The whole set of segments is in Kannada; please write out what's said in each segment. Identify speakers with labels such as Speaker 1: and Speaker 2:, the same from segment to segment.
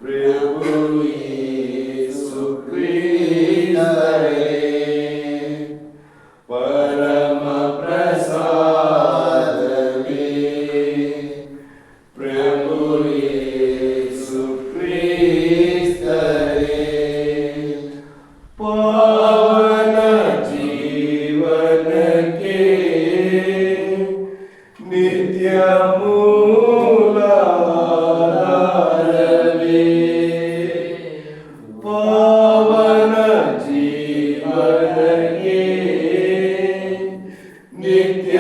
Speaker 1: प्रभु यीशु क्रिस्तरे परम प्रसादवे प्रभु यीशु क्रिस्तरे पावन जीवन के नित्य मूलाधारवे पावन जीवन के नित्य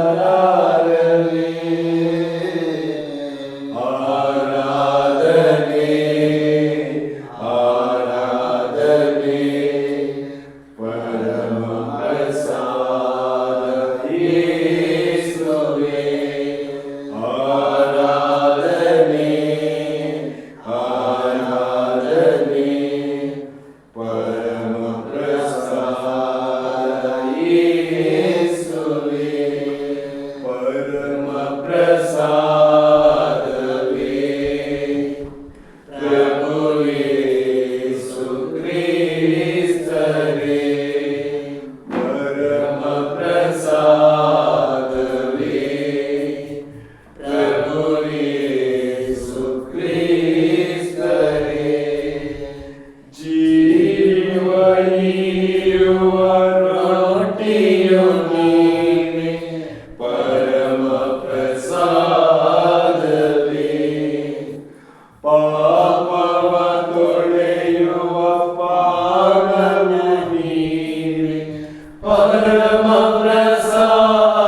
Speaker 1: मूलाधारवे आराधने आराधने परम प्रसाद यीशुवे आराधने आराधने परम प्रसाद यीशुवे परम प्रसादवे प्रभु यीशु क्रिस्तरे परम प्रसादवे प्रभु यीशु क्रिस्तरे जीवनीयुव रोटियು ನೀನೆ परम प्रसादवे ಪಾಪವ ತೊಳೆಯುವ ಪಾನವು ನೀನೆ परम प्रसादवे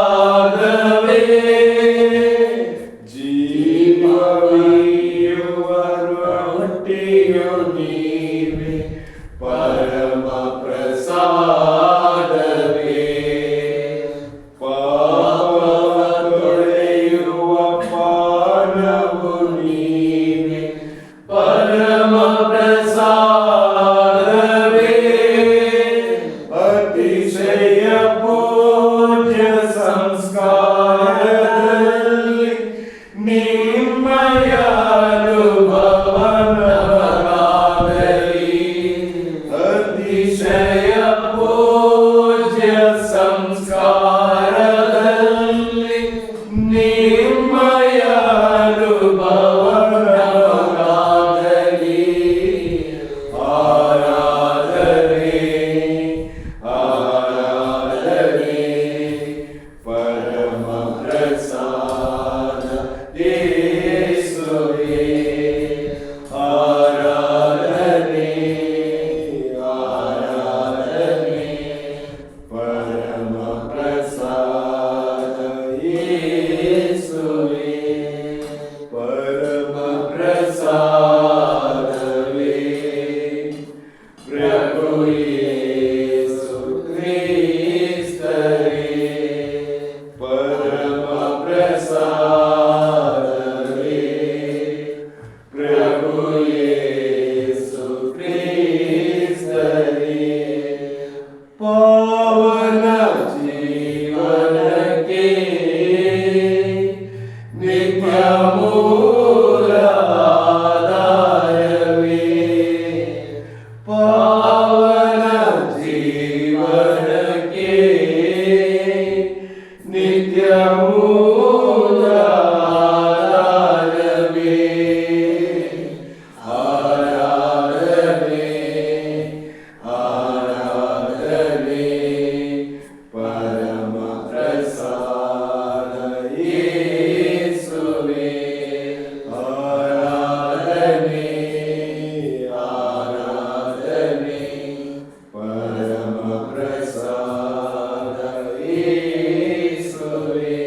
Speaker 1: ಜೀವನೀಯುವ ರೊಟ್ಟಿಯು ನೀನೆ परम प्रसादवे ಪಾಪವ ತೊಳೆಯುವ ಪಾನವು ನೀನೆ परम प्रसादवे अतिशय पूज्य संस्कारದಲ್ಲಿ ನಿಮ್ಮಯ ಅನುಭವನವಾಗಲಿ ಅತಿಶಯ ಪೂಜ್ಯ ಸಂಸ್ಕಾರದಲ್ಲಿ ನಿಮ್ಮಯ ಅನುಭವನವಾಗಲಿ ಆರಾಧನೆ ಆರಾಧನೆ परम प्रसाद ಯೇಸುವೆ ಆರಾಧನೆ ಆರಾಧನೆ परम प्रसाद ಯೇಸುವೆ परम प्रसादवे प्रभु यीशु क्रिस्तरे परम प्रसादवे प्रभु यीशु क्रिस्तरे पावन जीवन के नित्य मूलाधारवे पावन जीवन के नित्य मूलाधारवे आराधने आराधने परम प्रसाद ಯೇಸುವೆ ಆರಾಧನೆ ಆರಾಧನೆ परम प्रसाद ಯೇಸುವೆ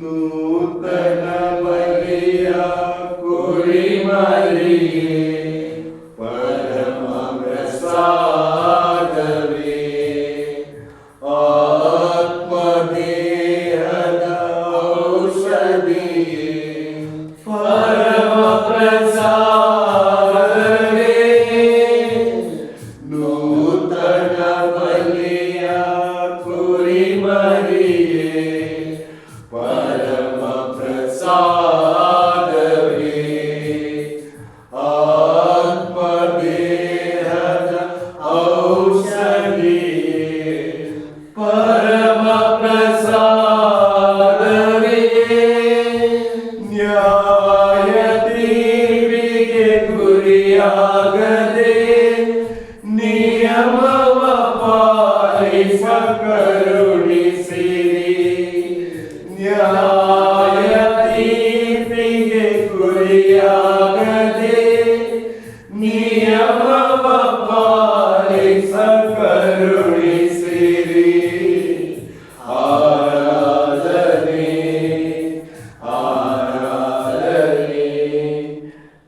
Speaker 1: ನೂತನ ಬಲಿಯ ಕುರಿಮರಿಯೇ परम प्रसादवे ಆತ್ಮದೇಹದ ಔಷಧಿಯೇ परम प्रसादवे ನೂತನ ಬಲಿಯ ಕುರಿಮರಿಯೇ परम प्रसाद ನ್ಯಾಯ ತೀರ್ಪಿಗೆ ಗುರಿಯಾಗದೆ ನಿಯಮವ ಪಾಲಿಸ ಕರುಣಿಸಿರಿ. ನ್ಯಾಯ ತೀರ್ಪಿಗೆ ಗುರಿಯಾಗದೆ ನಿಯಮವ ಪಾಲಿಸ ಕರುಣಿಸಿರಿ. ಆರಾಧನೆ ಆರಾಧನೆ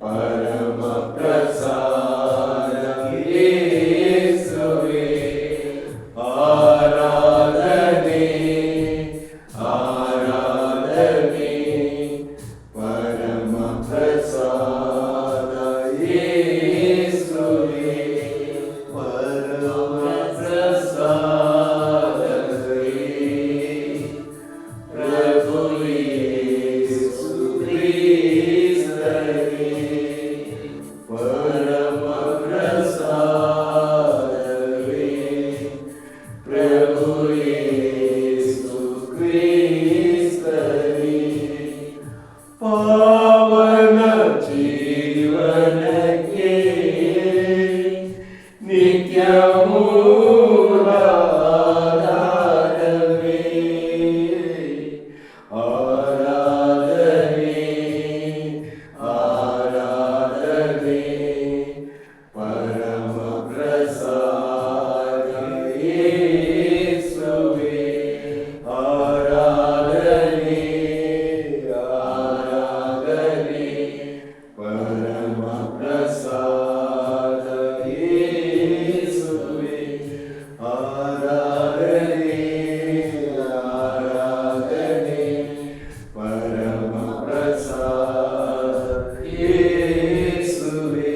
Speaker 1: ಪರಮ ಪ್ರಸಾದ ಯೇಸುವೇ. ಆರಾಧನೆ ಆರಾಧನೆ ಪರಮ ಪ್ರಸಾದ ಯೇಸುವೇ. ಪರಮ ಪ್ರಸಾದವೇ ಪ್ರಭು ಯೇಸು ಕ್ರಿಸ್ತನೇ. ಪರಮ ಪ್ರಸಾದವೇ ಪ್ರಭು ಯೇಸು ಕ್ರಿಸ್ತನೇ. ಪಾವನ ಜೀವನಕ್ಕೆ ನಿತ್ಯ ಮೂಲಾಧಾರವೇ. ಆರಾಧನೆ ಆರಾಧನೆ ಪರಮ ಪ್ರಸಾದ ಯೇಸುವೇ. ಆರಾಧನೆ ಆರಾಧನೆ ಪರಮ ಪ್ರಸಾದ ಯೇಸುವೇ. ಆರಾಧನೆ ಆರಾಧನೆ ಪರಮ ಪ್ರಸಾದ ಯೇಸುವೇ.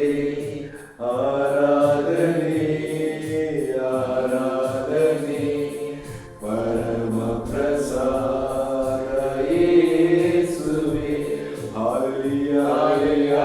Speaker 1: ಆರಾಧನೆ ಆರಾಧನೆ ಪರಮ ಪ್ರಸಾದ ಯೇಸುವೇ. ಹಾಲೆಲೂಯಾ ಹಾಲೆಲೂಯಾ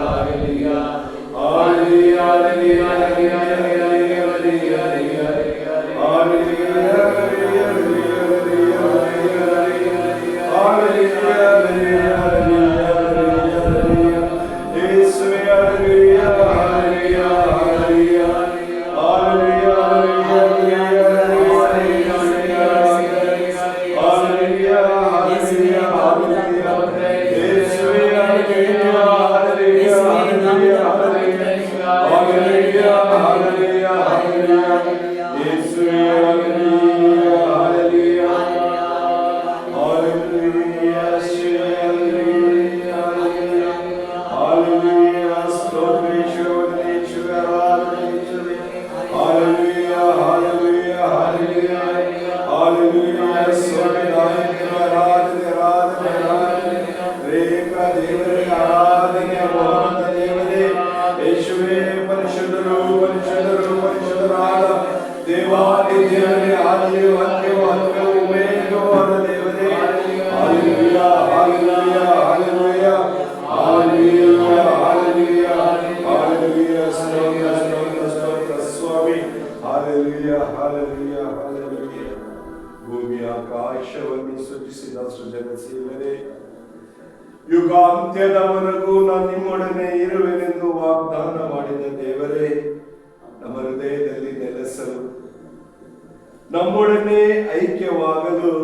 Speaker 1: ಹಾಲೆಲೂಯಾ ಹಾಲೆಲೂಯಾ ಭೂಮಿಯ ಆಕಾಶವನ್ನು ಸೃಷ್ಟಿಸಿದ ಸೃಜನಶೀಲನೇ, ಯುಗಾಂತ್ಯದವರೆಗೂ ನಾನು ನಿಮ್ಮೊಡನೆ ಇರುವೆನೆಂದು ವಾಗ್ದಾನ ಮಾಡಿದ ದೇವರೇ, ನಮ್ಮ ಹೃದಯದಲ್ಲಿ ನೆಲೆಸಲು, ನಮ್ಮೊಡನೆ ಐಕ್ಯವಾಗಲು,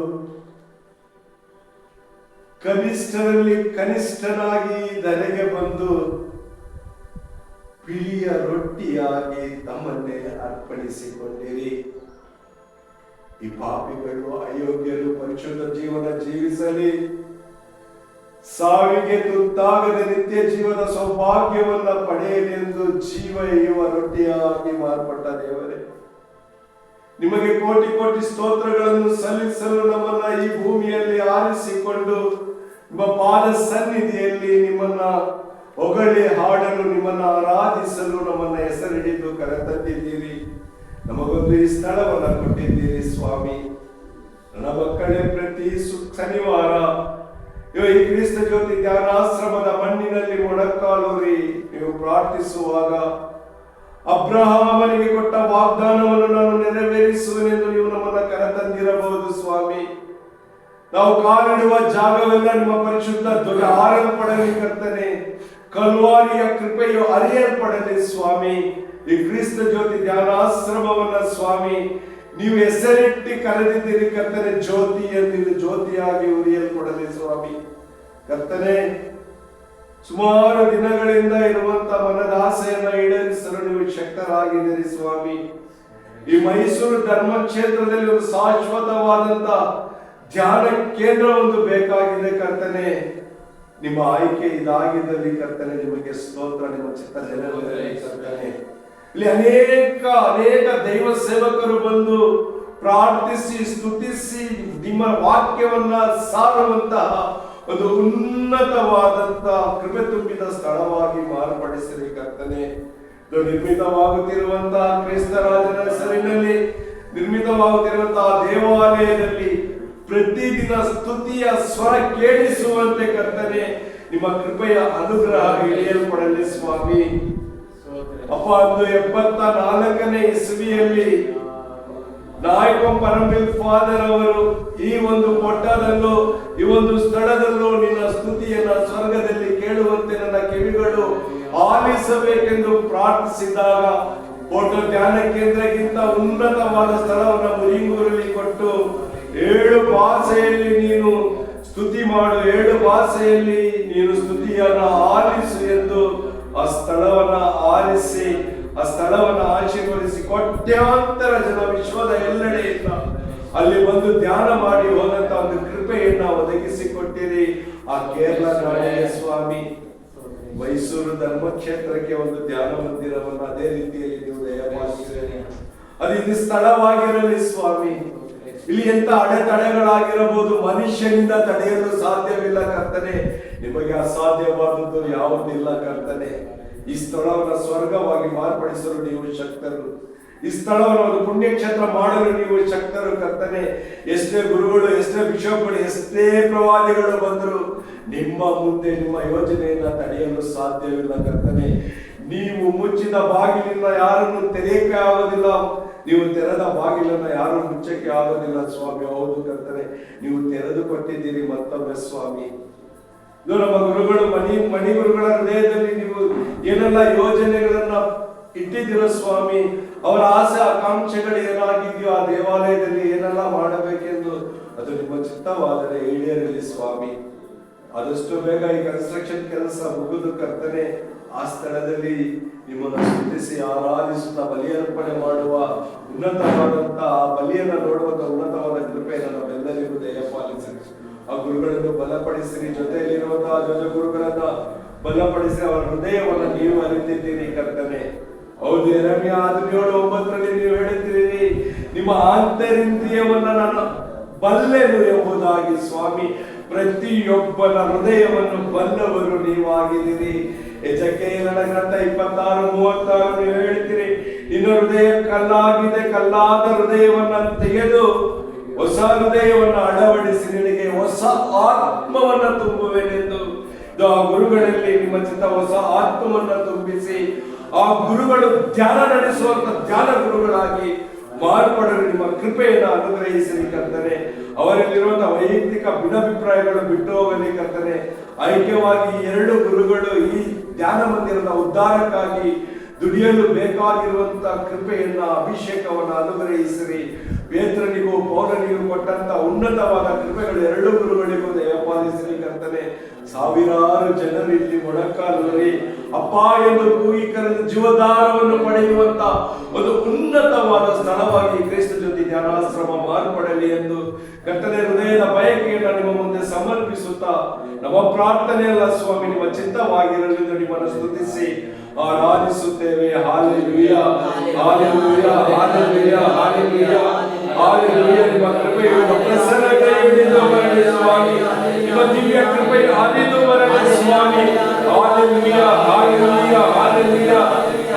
Speaker 1: ಕನಿಷ್ಠರಲ್ಲಿ ಕನಿಷ್ಠನಾಗಿ ಧರೆಗೆ ಬಂದು ಬಿಳಿಯ ರೊಟ್ಟಿಯಾಗಿ ತಮ್ಮನ್ನೇ ಅರ್ಪಣಿಸಿಕೊಂಡಿರಿ. ಈ ಪಾಪಿಗಳು ಅಯೋಗ್ಯರು ಪರಿಶುದ್ಧ ಜೀವನ ಜೀವಿಸಲಿ, ಸಾವಿಗೆ ತುತ್ತಾಗದ ನಿತ್ಯ ಜೀವನ ಸೌಭಾಗ್ಯವನ್ನ ಪಡೆಯಲಿ ಎಂದು ಜೀವ ಇರುವ ರೊಟ್ಟಿಯಾಗಿ ಮಾರ್ಪಟ್ಟ ದೇವರೇ, ನಿಮಗೆ ಕೋಟಿ ಕೋಟಿ ಸ್ತೋತ್ರಗಳನ್ನು ಸಲ್ಲಿಸಲು ನಮ್ಮನ್ನ ಈ ಭೂಮಿಯಲ್ಲಿ ಆರಿಸಿಕೊಂಡು ನಿಮ್ಮ ಪಾದ ಸನ್ನಿಧಿಯಲ್ಲಿ ನಿಮ್ಮನ್ನ ಹೊಗಳಿ ಹಾಡಲು, ನಿಮ್ಮನ್ನ ಆರಾಧಿಸಲು ನಮ್ಮನ್ನ ಹೆಸರಿಡಿದು ಕರೆತಂದಿದ್ದೀರಿ. ನಮಗೊಂದು ಈ ಸ್ಥಳವನ್ನ ಕೊಟ್ಟಿದ್ದೀರಿ ಸ್ವಾಮಿ. ನನ್ನ ಮಕ್ಕಳೇ, ಪ್ರತಿ ಶನಿವಾರ ಈ ಕ್ರಿಸ್ತ ಜ್ಯೋತಿ ಧ್ಯಾನಾಶ್ರಮದ ಮಣ್ಣಿನಲ್ಲಿ ಮೊಣಕಾಲೂರಿ ನೀವು ಪ್ರಾರ್ಥಿಸುವಾಗ ಅಬ್ರಹಾಮನಿಗೆ ಕೊಟ್ಟ ವಾಗ್ದಾನವನ್ನು ನಾನು ನೆರವೇರಿಸುವೆನೆಂದು ನೀವು ನಮ್ಮನ್ನ ಕರೆತಂದಿರಬಹುದು ಸ್ವಾಮಿ. ನಾವು ಕಾಲಿಡುವ ಜಾಗವೆಲ್ಲ ನಿಮ್ಮ ಪರಿಶುದ್ಧ ಧ್ವಜ ಹಾರಲ್ಪಡಲಿ ಕರ್ತನೆ. ಕಲ್ವಾರಿಯ ಕೃಪೆಯು ಅರಿಯಲ್ಪಡಲಿ ಸ್ವಾಮಿ. ಈ ಕ್ರಿಸ್ತ ಜ್ಯೋತಿ ಧ್ಯಾನಾಶ್ರಮವನ್ನ ಸ್ವಾಮಿ ನೀವು ಹೆಸರಿಟ್ಟು ಕರೆದಿದ್ದೀರಿ ಕರ್ತನೆ. ಜ್ಯೋತಿ ಎಂದು ಜ್ಯೋತಿಯಾಗಿ ಉರಿಯಲ್ಪಡಲಿ ಸ್ವಾಮಿ. ಕರ್ತನೆ, ಸುಮಾರು ದಿನಗಳಿಂದ ಇರುವಂತ ಮನದ ಆಸೆಯನ್ನ ಈಡೇರಿಸಲು ನೀವು ಶಕ್ತರಾಗಿದ್ದೀರಿ ಸ್ವಾಮಿ. ಈ ಮೈಸೂರು ಧರ್ಮಕ್ಷೇತ್ರದಲ್ಲಿ ಒಂದು ಶಾಶ್ವತವಾದಂತ ಧ್ಯಾನ ಕೇಂದ್ರ ಒಂದು ಬೇಕಾಗಿದೆ ಕರ್ತನೆ. ನಿಮ್ಮ ಆಯ್ಕೆ ಇದಾಗಿದ್ದಲ್ಲಿ ಕರ್ತನೆ ನಿಮಗೆ ಸ್ತೋತ್ರ. ನಿಮ್ಮ ಚಿತ್ತ ನೆರವೇರಲಿ ಕರ್ತನೆ. ಇಲ್ಲಿ ಅನೇಕ ದೈವ ಸೇವಕರು ಬಂದು ಪ್ರಾರ್ಥಿಸಿ ಸ್ತುತಿಸಿ ನಿಮ್ಮ ವಾಕ್ಯವನ್ನ ಸಾರುವಂತಹ ಒಂದು ಉನ್ನತವಾದಂತ ಕೃಪೆ ತುಂಬಿದ ಸ್ಥಳವಾಗಿ ಮಾರ್ಪಡಿಸಿರಿ ಕರ್ತನೆ. ನಿರ್ಮಿತವಾಗುತ್ತಿರುವಂತಹ ಕ್ರೈಸ್ತರಾಜನ ಹೆಸರಿನಲ್ಲಿ ನಿರ್ಮಿತವಾಗುತ್ತಿರುವಂತಹ ದೇವಾಲಯದಲ್ಲಿ ಪ್ರತಿದಿನ ಸ್ತುತಿಯ ಸ್ವರ ಕೇಳಿಸುವಂತೆ ಕರ್ತನೆ ನಿಮ್ಮ ಕೃಪೆಯ ಅನುಗ್ರಹ ಇಳಿಯಲ್ಪಡಲಿ ಸ್ವಾಮಿ. ಅಪ್ಪ, 74ನೇ ಇಸವಿಯಲ್ಲಿ ನಾಯಕ ಪರಮಿಲ್ ಫಾದರ್ ಅವರು ಈ ಒಂದು ಕೊಟ್ಟದಲ್ಲೂ ಈ ಒಂದು ಸ್ಥಳದಲ್ಲೂ ನಿನ್ನ ಸ್ತುತಿಯನ್ನ ಸ್ವರ್ಗದಲ್ಲಿ ಕೇಳುವಂತೆ ನನ್ನ ಕಿವಿಗಳು ಆಲಿಸಬೇಕೆಂದು ಪ್ರಾರ್ಥಿಸಿದಾಗ ಒಟ್ಟು ಧ್ಯಾನ ಕೇಂದ್ರಕ್ಕಿಂತ ಉನ್ನತವಾದ ಸ್ಥಳವನ್ನು ಮುರಿಂಗೂರಲ್ಲಿ ಕೊಟ್ಟು 7 ಭಾಷೆಯಲ್ಲಿ ನೀನು ಸ್ತುತಿ ಮಾಡು, 7 ಭಾಷೆಯಲ್ಲಿ ನೀನು ಸ್ತುತಿಯನ್ನ ಆಲಿಸು ಎಂದು ಆ ಸ್ಥಳವನ್ನ ಆರಿಸಿ ಆ ಸ್ಥಳವನ್ನ ಆಶೀರ್ವದಿಸಿ ಕೋಟ್ಯಾಂತರ ಜನ ವಿಶ್ವದ ಎಲ್ಲೆಡೆಯಿಂದ ಅಲ್ಲಿ ಬಂದು ಧ್ಯಾನ ಮಾಡಿ ಹೋದಂತ ಒಂದು ಕೃಪೆಯನ್ನ ಒದಗಿಸಿಕೊಟ್ಟಿರಿ ಆ ಕೇರಳ ನಾಡಿಗೆ ಸ್ವಾಮಿ. ಮೈಸೂರು ಧರ್ಮಕ್ಷೇತ್ರಕ್ಕೆ ಒಂದು ಧ್ಯಾನ ಮಂದಿರವನ್ನು ಅದೇ ರೀತಿಯಲ್ಲಿ ನೀವು ದಯಪಾಲಿಸಿರಿ. ಅದು ಇದು ಸ್ಥಳವಾಗಿರಲಿ ಸ್ವಾಮಿ. ಇಲ್ಲಿ ಎಂತ ಅಡೆತಡೆಗಳಾಗಿರಬಹುದು, ಮನುಷ್ಯನಿಂದ ತಡೆಯಲು ಸಾಧ್ಯವಿಲ್ಲ ಕರ್ತನೆ. ನಿಮಗೆ ಅಸಾಧ್ಯವಾದದ್ದು ಯಾವುದಿಲ್ಲ ಕರ್ತನೆ. ಈ ಸ್ಥಳವನ್ನು ಸ್ವರ್ಗವಾಗಿ ಮಾರ್ಪಡಿಸಲು ನೀವು ಶಕ್ತರು. ಈ ಸ್ಥಳವನ್ನು ಒಂದು ಪುಣ್ಯಕ್ಷೇತ್ರ ಮಾಡಲು ನೀವು ಶಕ್ತರು ಕರ್ತನೆ. ಎಷ್ಟೇ ಗುರುಗಳು, ಎಷ್ಟೇ ಬಿಷಪ್ಗಳು, ಎಷ್ಟೇ ಪ್ರವಾದಿಗಳು ಬಂದರು ನಿಮ್ಮ ಮುಂದೆ ನಿಮ್ಮ ಯೋಜನೆಯನ್ನ ತಡೆಯಲು ಸಾಧ್ಯವಿಲ್ಲ ಕರ್ತನೆ. ನೀವು ಮುಚ್ಚಿದ ಬಾಗಿಲಿನ ಯಾರನ್ನು ತೆರೆಯಕ್ಕೆ ಆಗೋದಿಲ್ಲ, ನೀವು ತೆರೆದ ಬಾಗಿಲನ್ನ ಯಾರು ಮುಚ್ಚಕ್ಕೆ ಆಗೋದಿಲ್ಲ ಸ್ವಾಮಿ. ಹೌದು ಕರ್ತನೆ, ನೀವು ತೆರೆದು ಕೊಟ್ಟಿದ್ದೀರಿ ಮತ್ತೊಮ್ಮೆ ಸ್ವಾಮಿ. ಇದು ನಮ್ಮ ಗುರುಗಳು ಮಣಿ ಗುರುಗಳ ಹೃದಯದಲ್ಲಿ ನೀವು ಏನೆಲ್ಲ ಯೋಜನೆಗಳನ್ನ ಇಟ್ಟಿದ್ದೀರೋ ಸ್ವಾಮಿ. ಅವರ ಆಸೆ ಆಕಾಂಕ್ಷೆಗಳು ಏನಾಗಿದೆಯೋ ಆ ದೇವಾಲಯದಲ್ಲಿ ಏನೆಲ್ಲ ಮಾಡಬೇಕೆಂದು ಅದು ನಿಮ್ಮ ಚಿತ್ತವಾದರೆ ಈಡೇರಲಿ ಸ್ವಾಮಿ. ಆದಷ್ಟು ಬೇಗ ಈ ಕನ್ಸ್ಟ್ರಕ್ಷನ್ ಕೆಲಸ ಮುಗಿದು ಕರ್ತನೆ ಆ ಸ್ಥಳದಲ್ಲಿ ನಿಮ್ಮನ್ನು ಸ್ತುತಿಸಿ ಆರಾಧಿಸುತ್ತಾ ಬಲಿಯರ್ಪಣೆ ಮಾಡುವ ಉನ್ನತವಾದಂತ ಆ ಬಲಿಯನ್ನು ನೋಡುವಂತ ಉನ್ನತವಾದ ಕೃಪೆಯನ್ನು ನಮ್ಮೆಲ್ಲರಿಗೂ ದಯಪಾಲಿಸಿ ಆ ಗುರುಗಳನ್ನು ಬಲಪಡಿಸಿರಿ. ಜೊತೆಯಲ್ಲಿರುವಂತಹ ಜೊತೆ ಗುರುಗಳನ್ನ ಬಲಪಡಿಸಿ ಅವರ ಹೃದಯವನ್ನು ನೀವು ಅರಿತಿದ್ದೀರಿ ಕರ್ತನೆ. ಹೌದು, ಯೆರೆಮೀಯ 17:9 ನೀವು ಹೇಳುತ್ತೀರಿ, ನಿಮ್ಮ ಆಂತರಿಂದ್ರಿಯವನ್ನ ನಾನು ಬಲ್ಲೆನು ಎಂಬುದಾಗಿ ಸ್ವಾಮಿ. ಪ್ರತಿಯೊಬ್ಬನ ಹೃದಯವನ್ನು ಬಲ್ಲವರು ನೀವಾಗಿದ್ದೀರಿ. ಎಜಕೇಲನ ಗ್ರಂಥ 26:36 ನೀವು ಹೇಳ್ತೀರಿ, ನಿನ್ನ ಹೃದಯ ಕಲ್ಲಾಗಿದೆ, ಕಲ್ಲಾದ ಹೃದಯವನ್ನ ತೆಗೆದು ಹೊಸ ಹೃದಯವನ್ನ ಅಳವಡಿಸಿ ನಿನಗೆ ಹೊಸ ಆತ್ಮವನ್ನ ತುಂಬುವೆನೆಂದು. ಆ ಗುರುಗಳಲ್ಲಿ ನಿಮ್ಮ ಚಿತ್ತ ಹೊಸ ಆತ್ಮವನ್ನ ತುಂಬಿಸಿ ಆ ಗುರುಗಳು ಧ್ಯಾನ ನಡೆಸುವಂತ ಧ್ಯಾನ ಗುರುಗಳಾಗಿ ಮಾರ್ಪಡಲು ನಿಮ್ಮ ಕೃಪೆಯನ್ನು ಅನುಗ್ರಹಿಸಲಿ ಕರ್ತನೆ. ಅವರಲ್ಲಿರುವಂತಹ ವೈಯಕ್ತಿಕ ಭಿನ್ನಾಭಿಪ್ರಾಯಗಳು ಬಿಟ್ಟು ಹೋಗಲಿ ಕರ್ತನೆ. ಐಕ್ಯವಾಗಿ 2 ಗುರುಗಳು ಈ ಧ್ಯಾನ ಮಂದಿರದ ಉದ್ಧಾರಕ್ಕಾಗಿ ದುಡಿಯಲು ಬೇಕಾಗಿರುವಂತಹ ಕೃಪೆಯನ್ನ ಅಭಿಷೇಕವನ್ನು ಅನುಗ್ರಹಿಸಿರಿ. ಪೇತ್ರನಿಗೂ ಪೌಲನಿಗೂ ಕೊಟ್ಟಂತ ಉನ್ನತವಾದ ಕೃಪೆಗಳು 2 ಗುರುಗಳಿಗೂ ದಯಪಾಲಿಸಿರಿ ಕರ್ತನೆ. ಸಾವಿರಾರು ಜನರು ಇಲ್ಲಿ ಮೊಣಕಾಲುವರಿ ಅಪ್ಪ ಎಂದು ಕೂಗಿ ಕರೆದು ಜೀವಧಾರವನ್ನು ಪಡೆಯುವಂತ ಒಂದು ಉನ್ನತವಾದ ಸ್ಥಳವಾಗಿ ಕ್ರಿಸ್ತ ಜ್ಯೋತಿ ಧ್ಯಾನಾಶ್ರಮ ಮಾರ್ಪಡಲಿ ಎಂದು ಕರ್ತನೆ ಹೃದಯದ ಬಯಕೆಯನ್ನು ನಿಮ್ಮ ಮುಂದೆ ಸಮರ್ಪಿಸುತ್ತಾ ನಮ್ಮ ಪ್ರಾರ್ಥನೆಯಲ್ಲ ಸ್ವಾಮಿ, ನಿಮ್ಮ ಚಿತ್ತವಾಗಿರಲೆಂದು ನಿಮ್ಮನ್ನು ಸ್ತುತಿಸಿ ಆರಾಧಿಸುತ್ತೇವೆ. ಹಾಲೆಲೂಯಾ, ಹಾಲೆಲೂಯಾ, ಹಾಲೆಲೂಯಾ, ಹಾಲೆಲೂಯಾ, ಹಾಲೆಲೂಯಾ. ನಿಮ್ಮ ಕೃಪೆಯು ಪ್ರಸನ್ನತೆ ಹಿಡಿದು ಬರಲಿ ಸ್ವಾಮಿ. ನಿಮ್ಮ ದಿವ್ಯ ಕೃಪೆಯು ಹರಿದು ಬರಲಿ ಸ್ವಾಮಿ. ಹಾಲೆಲೂಯಾ, ಹಾಲೆಲೂಯಾ, ಹಾಲೆಲೂಯಾ,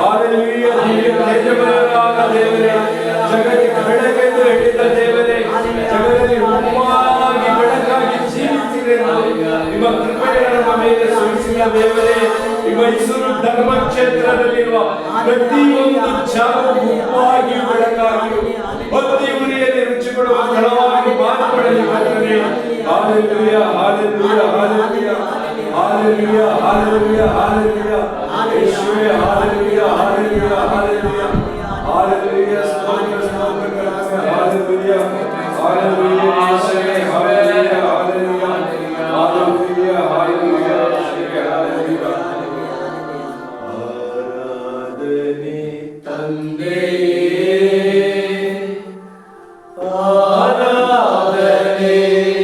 Speaker 1: ಹಾಲೆಲೂಯಾ. ದಿವ್ಯ ತೇಜಮಯನಾದ ದೇವರೇ, ಜಗತ್ತಿಗೆ ಬೆಳಕೆಂದು ಹೇಳಿದ ದೇವರೇ, ಜಗದಲ್ಲಿ ಉತ್ತಮವಾಗಿ ಬೆಳಕಾಗಿ ಜೀವಿಸಿದೆ. ನಿಮ್ಮ ಕೃಪೆಯನ್ನು ನಮ್ಮ ಮೇಲೆ ಸುರಿಸಿದ ದೇವರೇ, ಈ ಮೈಸೂರು ಧರ್ಮಕ್ಷೇತ್ರದಲ್ಲಿರುವ ಪ್ರತಿಯೊಂದು ಜಾಗವು ಗುಂಪಾಗಿ ಬೆಳಕಾಗಿ ಹೊತ್ತಿ ಉರಿಯಲ್ಲಿ ರುಚಿ ಕೊಡುವ ಸ್ಥಳವಾಗಿ ಮಾರ್ಪಡಲಿ ಕರ್ತನೆ. Hallelujah, hallelujah, hallelujah, hallelujah, hallelujah, hallelujah. Yeshua, hallelujah, hallelujah, hallelujah, hallelujah. Stottra, stottra करते हैं. Hallelujah, hallelujah, Yeshua, hallelujah, hallelujah, hallelujah, hallelujah, Yeshua, hallelujah. आराधने तंदे आराधने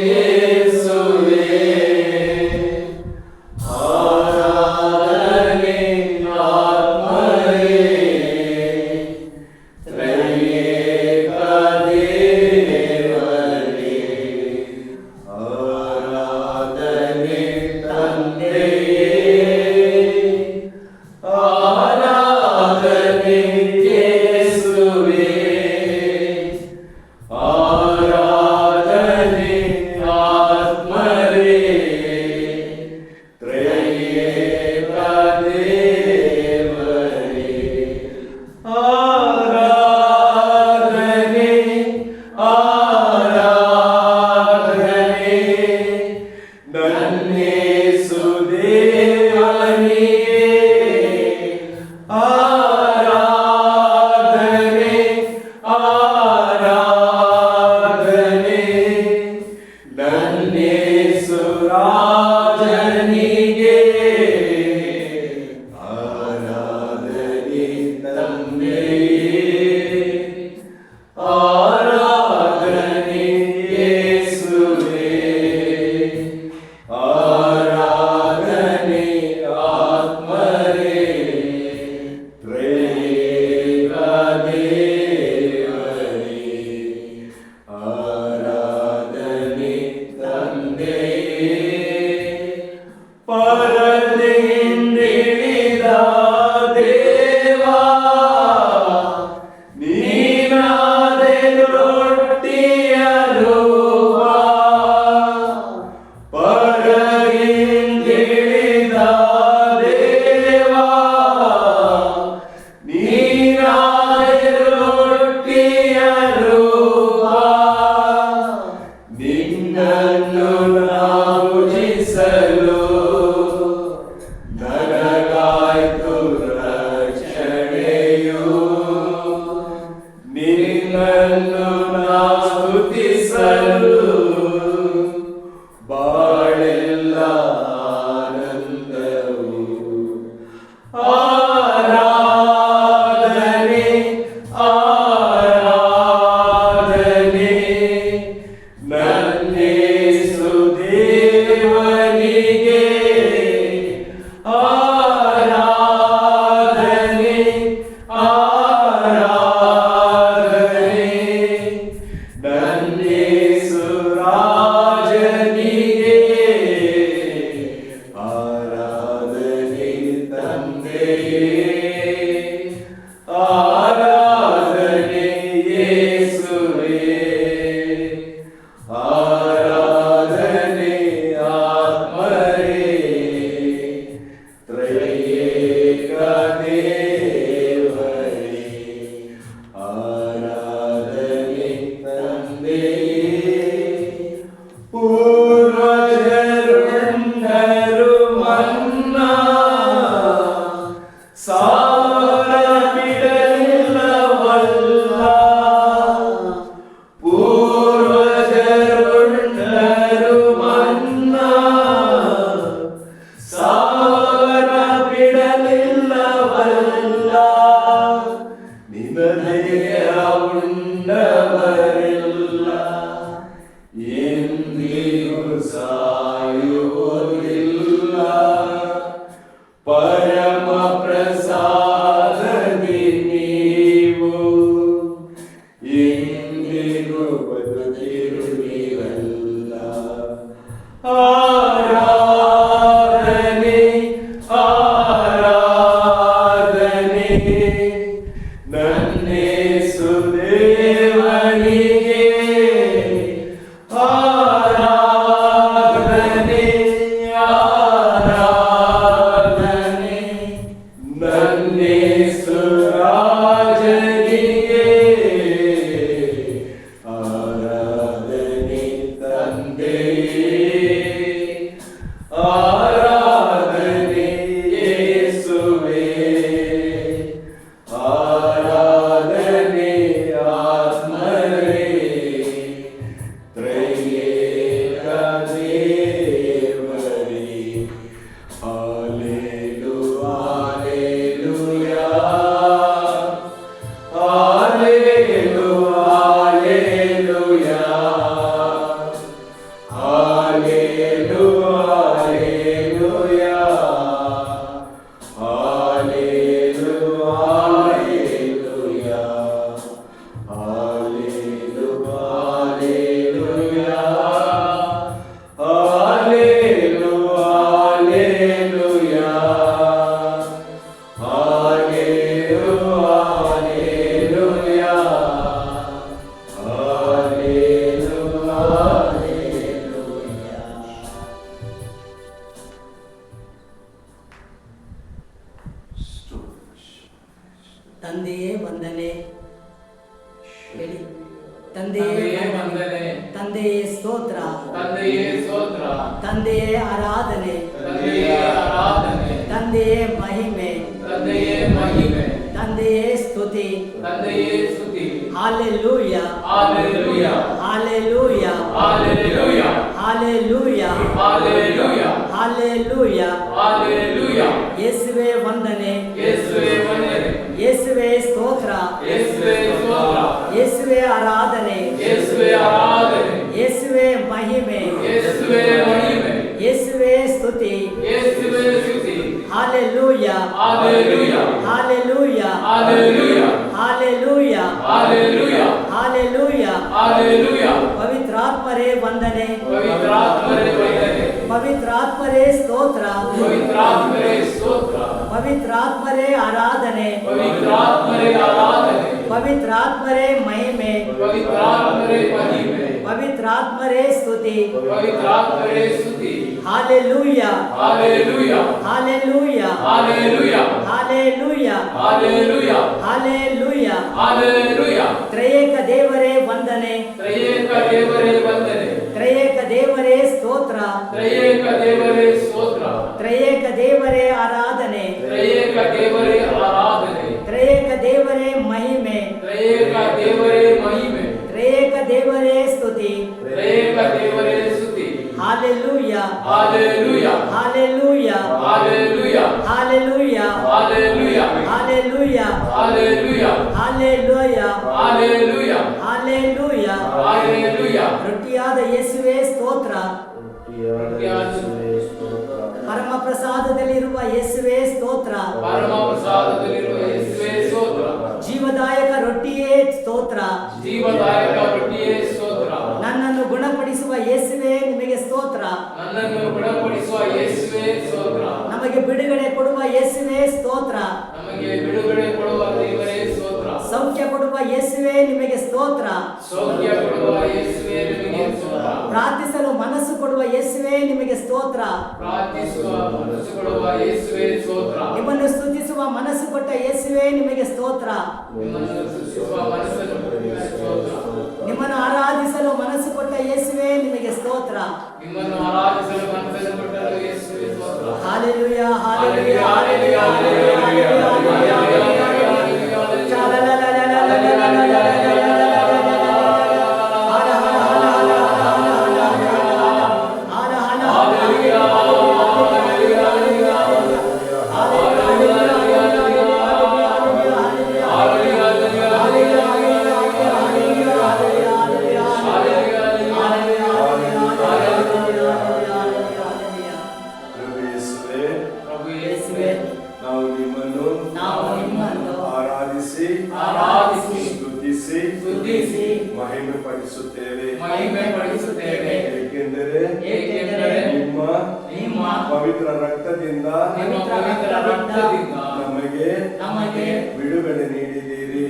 Speaker 1: येसुवे आराधने आत्मने त्रयेक देवने आराधने तंदे आराधने येसुवे आराधने आत्मने त्रयेक देवने आराधने आराधने नन्नेसुदेवनिगे आराधने आराधने नन्नेसुराजनिगे आराधने तन्मे आराधने येसुवे आराधने आत्मने त्रयेक देवने आराधने तन्मे परದಿಂದಿಳಿದ ದೇವಾ ನೀನಾದೆ ರೊಟ್ಟಿಯ ರೂಪ परದಿಂದಿಳಿದ ದೇವಾ ನೀನಾದೆ ರೊಟ್ಟಿಯ ರೂಪ ನಿನ್ನನ್ನು ನಾವು ಭುಜಿಸಲು ನನಗಾಯ್ತು ರಕ್ಷಣೆಯು ನಿನ್ನನ್ನು ನಾವು ಸ್ತುತಿಸಲು ಬಾಳೆಲ್ಲ ಆನಂದವು ಆರಾಧನೆ ಆರಾಧನೆ ನನ್ನೇಸುದೇವನಿಗೆ ಆರಾಧನೆ ಆರಾಧನೆ ನನ್ನೇಸುರಾಜನಿಗೆ ಆರಾಧನೆ ತಂದೆಯೇ ಆರಾಧನೆ ಯೇಸುವೇ ಆರಾಧನೆ ಆತ್ಮನೇ ತ್ರಯೇಕ ದೇವನೇ ಆರಾಧನೆ ತಂದೆಯೇ ಪೂರ್ವಜರುಂಡರು ಮನ್ನಾ ಸಾರ ಬಿಡಲಿಲ್ಲವಲ್ಲ ಪೂರ್ವಜರುಂಡರು ಮನ್ನಾ ಸಾರ ಬಿಡಲಿಲ್ಲವಲ್ಲ ನಿನಗೆ ಉಂಡವರೆಲ್ಲ ಎಂದಿಗೂ ಸಾಯುವುದಿಲ್ಲ ಪರಮ ಪ್ರಸಾದದಿ ನೀವು ಎಂದಿಗೂ ಬದುಕಿರುವಿರಲ್ಲ ಆರಾಧನೆ ಆರಾಧನೆ ನನ್ನೇಸುದೇವನಿಗೆ ಆರಾಧನೆ ಆರಾಧನೆ
Speaker 2: ತಂದೆಯೇ ವಂದನೆ ಹೇಳಿ. ತಂದೆಯೇ ವಂದನೆ, ತಂದೆಯೇ ಸ್ತೋತ್ರ,
Speaker 1: ತಂದೆಯೇ ಸ್ತೋತ್ರ,
Speaker 2: ತಂದೆಯೇ ಆರಾಧನೆ,
Speaker 1: ತಂದೆಯೇ ಆರಾಧನೆ,
Speaker 2: ತಂದೆಯೇ ಮಹಿಮೆ,
Speaker 1: ತಂದೆಯೇ ಮಹಿಮೆ,
Speaker 2: ತಂದೆಯೇ ಸ್ತುತಿ.
Speaker 1: ತಂದೆಯೇ ಸ್ತುತಿ.
Speaker 2: ಹಾಲೆಲೂಯ,
Speaker 1: ಹಾಲೆಲೂಯ,
Speaker 2: ಹಾಲೆಲೂಯ,
Speaker 1: ಹಾಲೆಲೂಯ,
Speaker 2: ಹಾಲೆಲೂಯ,
Speaker 1: ಹಾಲೆಲೂಯ,
Speaker 2: ಹಾಲೆಲೂಯ.
Speaker 1: ಹಾಲೆಲೂಯ.
Speaker 2: ಯೇಸುವೇ ವಂದನೆ,
Speaker 1: ಯೇಸುವೇ ವಂದನೆ,
Speaker 2: ಯೇಸುವೇ ಸ್ತೋತ್ರ,
Speaker 1: ಯೇಸುವೇ ಸ್ತೋತ್ರ,
Speaker 2: ಯೇಸುವೇ ಆರಾಧನೆ,
Speaker 1: ಯೇಸುವೇ ಆರಾಧನೆ,
Speaker 2: ಯೇಸುವೇ ಮಹಿಮೆ,
Speaker 1: ಯೇಸುವೇ ಮಹಿಮೆ,
Speaker 2: ಯೇಸುವೇ ಸ್ತುತಿ.
Speaker 1: ಯೇಸುವೇ ಸ್ತುತಿ.
Speaker 2: ಹಾಲೆಲೂಯ,
Speaker 1: ಹಾಲೆಲೂಯ,
Speaker 2: ಹಾಲೆಲೂಯ,
Speaker 1: ಹಾಲೆಲೂಯ,
Speaker 2: ಹಾಲೆಲೂಯ,
Speaker 1: ಹಾಲೆಲೂಯ,
Speaker 2: ಹಾಲೆಲೂಯ.
Speaker 1: ಹಾಲೆಲೂಯ.
Speaker 2: ಪವಿತ್ರಾತ್ಮರೇ ವಂದನೆ,
Speaker 1: ಪವಿತ್ರಾತ್ಮರೇ ವಂದನೆ,
Speaker 2: ಪವಿತ್ರಾತ್ಮರೇ ಸ್ತೋತ್ರ,
Speaker 1: ಪವಿತ್ರಾತ್ಮರೇ ಸ್ತೋತ್ರ,
Speaker 2: ಪವಿತ್ರಾತ್ಮರೇ ಆರಾಧನೆ,
Speaker 1: ಪವಿತ್ರಾತ್ಮರೇ ಆರಾಧನೆ,
Speaker 2: ಪವಿತ್ರಾತ್ಮರೇ ಮಹಿಮೆ,
Speaker 1: ಪವಿತ್ರಾತ್ಮರೇ ಮಹಿಮೆ,
Speaker 2: ಪವಿತ್ರಾತ್ಮರೇ ಸ್ತುತಿ.
Speaker 1: ಪವಿತ್ರಾತ್ಮರೇ ಸ್ತುತಿ.
Speaker 2: ಹಾಲೆಲೂಯ,
Speaker 1: ಹಾಲೆಲೂಯ,
Speaker 2: ಹಾಲೆಲೂಯ,
Speaker 1: ಹಾಲೆಲೂಯ,
Speaker 2: ಹಾಲೆಲೂಯ,
Speaker 1: ಹಾಲೆಲೂಯ,
Speaker 2: ಹಾಲೆಲೂಯ.
Speaker 1: ಹಾಲೆಲೂಯ.
Speaker 2: ತ್ರಯೇಕ ದೇವರೇ ವಂದನೆ,
Speaker 1: ತ್ರಯೇಕ ದೇವರೇ ವಂದನೆ,
Speaker 2: ತ್ರಯೇಕ ದೇವರೇ ಸ್ತೋತ್ರ,
Speaker 1: ತ್ರಯೇಕ ದೇವರೇ ಸ್ತೋತ್ರ,
Speaker 2: ತ್ರಯೇಕ ದೇವರೇ ಆರಾಧನೆ,
Speaker 1: ತ್ರಯೇಕ ದೇವರೇ ಆರಾಧನೆ,
Speaker 2: ತ್ರಯೇಕ ದೇವರೇ ಮಹಿಮೆ,
Speaker 1: ತ್ರಯೇಕ ದೇವರೇ ಮಹಿಮೆ,
Speaker 2: ತ್ರಯೇಕ ದೇವರೇ ಸ್ತುತಿ.
Speaker 1: ತ್ರಯೇಕ ದೇವರೇ ಸ್ತುತಿ.
Speaker 2: ಹಾಲೆಲೂಯ,
Speaker 1: ಹಾಲೆಲೂಯ,
Speaker 2: ಹಾಲೆಲೂಯ,
Speaker 1: ಹಾಲೆಲೂಯ,
Speaker 2: ಹಾಲೆಲೂಯ,
Speaker 1: ಹಾಲೆಲೂಯ,
Speaker 2: ಹಾಲೆಲೂಯ,
Speaker 1: ಹಾಲೆಲೂಯ,
Speaker 2: ಹಾಲೆಲೂಯ,
Speaker 1: ಹಾಲೆಲೂಯ,
Speaker 2: ಹಾಲೆಲೂಯ.
Speaker 1: ಹಾಲೆಲೂಯ.
Speaker 2: ರೊಟ್ಟಿಯಾದ ಯೇಸುವೇ ಸ್ತೋತ್ರ, ಪರಮ ಪ್ರಸಾದದಲ್ಲಿರುವ ಯೇಸುವೇ ಸ್ತೋತ್ರ,
Speaker 1: ಪರಮ ಪ್ರಸಾದದಲ್ಲಿರುವ ಯೇಸುವೇ ಸ್ತೋತ್ರ,
Speaker 2: ಜೀವದಾಯಕ ರೊಟ್ಟಿಯೇ ಸ್ತೋತ್ರ,
Speaker 1: ಜೀವದಾಯಕ ರೊಟ್ಟಿಯೇ ಸ್ತೋತ್ರ,
Speaker 2: ನನ್ನನ್ನು ಗುಣಪಡಿಸುವ ಯೇಸುವೇ ನಿಮಗೆ ಸ್ತೋತ್ರ,
Speaker 1: ನನ್ನನ್ನು ಗುಣಪಡಿಸುವ ಯೇಸುವೇ ಸ್ತೋತ್ರ,
Speaker 2: ನಮಗೆ ಬಿಡುಗಡೆ ಕೊಡುವ ಯೇಸುವೇ ಸ್ತೋತ್ರ,
Speaker 1: ನಮಗೆ ಬಿಡುಗಡೆ ಕೊಡುವ ದೇವರೇ ಸ್ತೋತ್ರ,
Speaker 2: ಸೌಖ್ಯ ಕೊಡುವ ಯೇಸುವೇ ನಿಮಗೆ ಸ್ತೋತ್ರ,
Speaker 1: ಸೌಖ್ಯ ಕೊಡುವ ಯೇಸುವೇ ನಿಮಗೆ ಸ್ತೋತ್ರ,
Speaker 2: ಪ್ರಾರ್ಥಿಸಲು ಮನಸ್ಸು ಕೊಡುವ ಯೇಸುವೇ ನಿಮಗೆ ಸ್ತೋತ್ರ,
Speaker 1: ಪ್ರಾರ್ಥಿಸುವ ಮನಸ್ಸು ಕೊಡುವ ಯೇಸುವೇ ಸ್ತೋತ್ರ,
Speaker 2: ನಿಮ್ಮನ್ನು ಸ್ತುತಿಸುವ ಮನಸ್ಸು ಕೊಟ್ಟ ಯೇಸುವೇ ನಿಮಗೆ ಸ್ತೋತ್ರ,
Speaker 1: ನಿಮ್ಮನ್ನು ಸ್ತುತಿಸುವ ಮನಸ್ಸನ್ನು ಕೊಡುವ ಸ್ತೋತ್ರ,
Speaker 2: ನಿಮ್ಮನ್ನು ಆರಾಧಿಸಲು ಮನಸ್ಸು ಕೊಟ್ಟ ಯೇಸುವೇ ನಿಮಗೆ ಸ್ತೋತ್ರ.
Speaker 1: ನಿಮ್ಮನ್ನು ಆರಾಧಿಸಲು ಮನಸ್ಸನ್ನು ಕೊಟ್ಟರು ಯೇಸುವೇ ಸ್ತೋತ್ರ.
Speaker 2: ಹಾಲೆಲೂಯ, ಹಾಲೆಲೂಯ,
Speaker 1: ಹಾಲೆಲೂಯ, ಹಾಲೆಲೂಯ, ಹಾಲೆಲೂಯ,
Speaker 3: ಏಕೆಂದರೆ ನಿಮ್ಮ ಪವಿತ್ರ ರಕ್ತದಿಂದ ನಮಗೆ ಬಿಡುಗಡೆ ನೀಡಿದ್ದೀರಿ.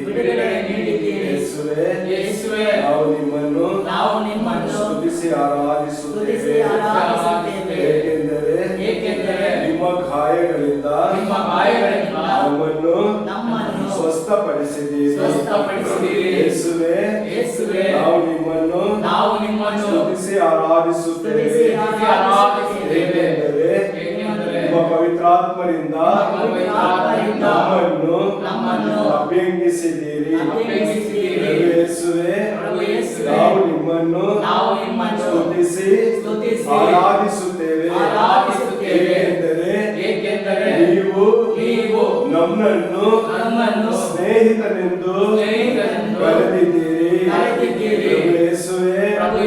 Speaker 3: ಯೇಸುವೇ, ನಾವು ನಿಮ್ಮನ್ನು ಸ್ತುತಿಸಿ ಆರಾಧಿಸುತ್ತೇವೆ. ಏಕೆಂದರೆ ನಿಮ್ಮ ಗಾಯಗಳಿಂದ ನಮ್ಮನ್ನು ಸ್ವಸ್ಥಪಡಿಸಿದ್ದೀರಿ. ಯೇಸುವೇ, ನಾವು ನಿಮ್ಮನ್ನು ಸ್ತುತಿಸಿ ಆರಾಧಿಸುತ್ತೇವೆ. ಏಕೆಂದರೆ ನಿಮ್ಮ ಪವಿತ್ರಾತ್ಮರಿಂದ ನಮ್ಮನ್ನು ಅಭ್ಯಂಗಿಸಿದ್ದೀರಿ. ಯೇಸುವೇ, ನಾವು ನಿಮ್ಮನ್ನು ಸ್ತುತಿಸಿ ಆರಾಧಿಸುತ್ತೇವೆ. ಏಕೆಂದರೆ ನೀವು ನಮ್ಮನ್ನು ಸ್ನೇಹಿತನೆಂದು ಕರೆದಿದ್ದೀರಿ. ಯೇಸುವೇ, ನಾವು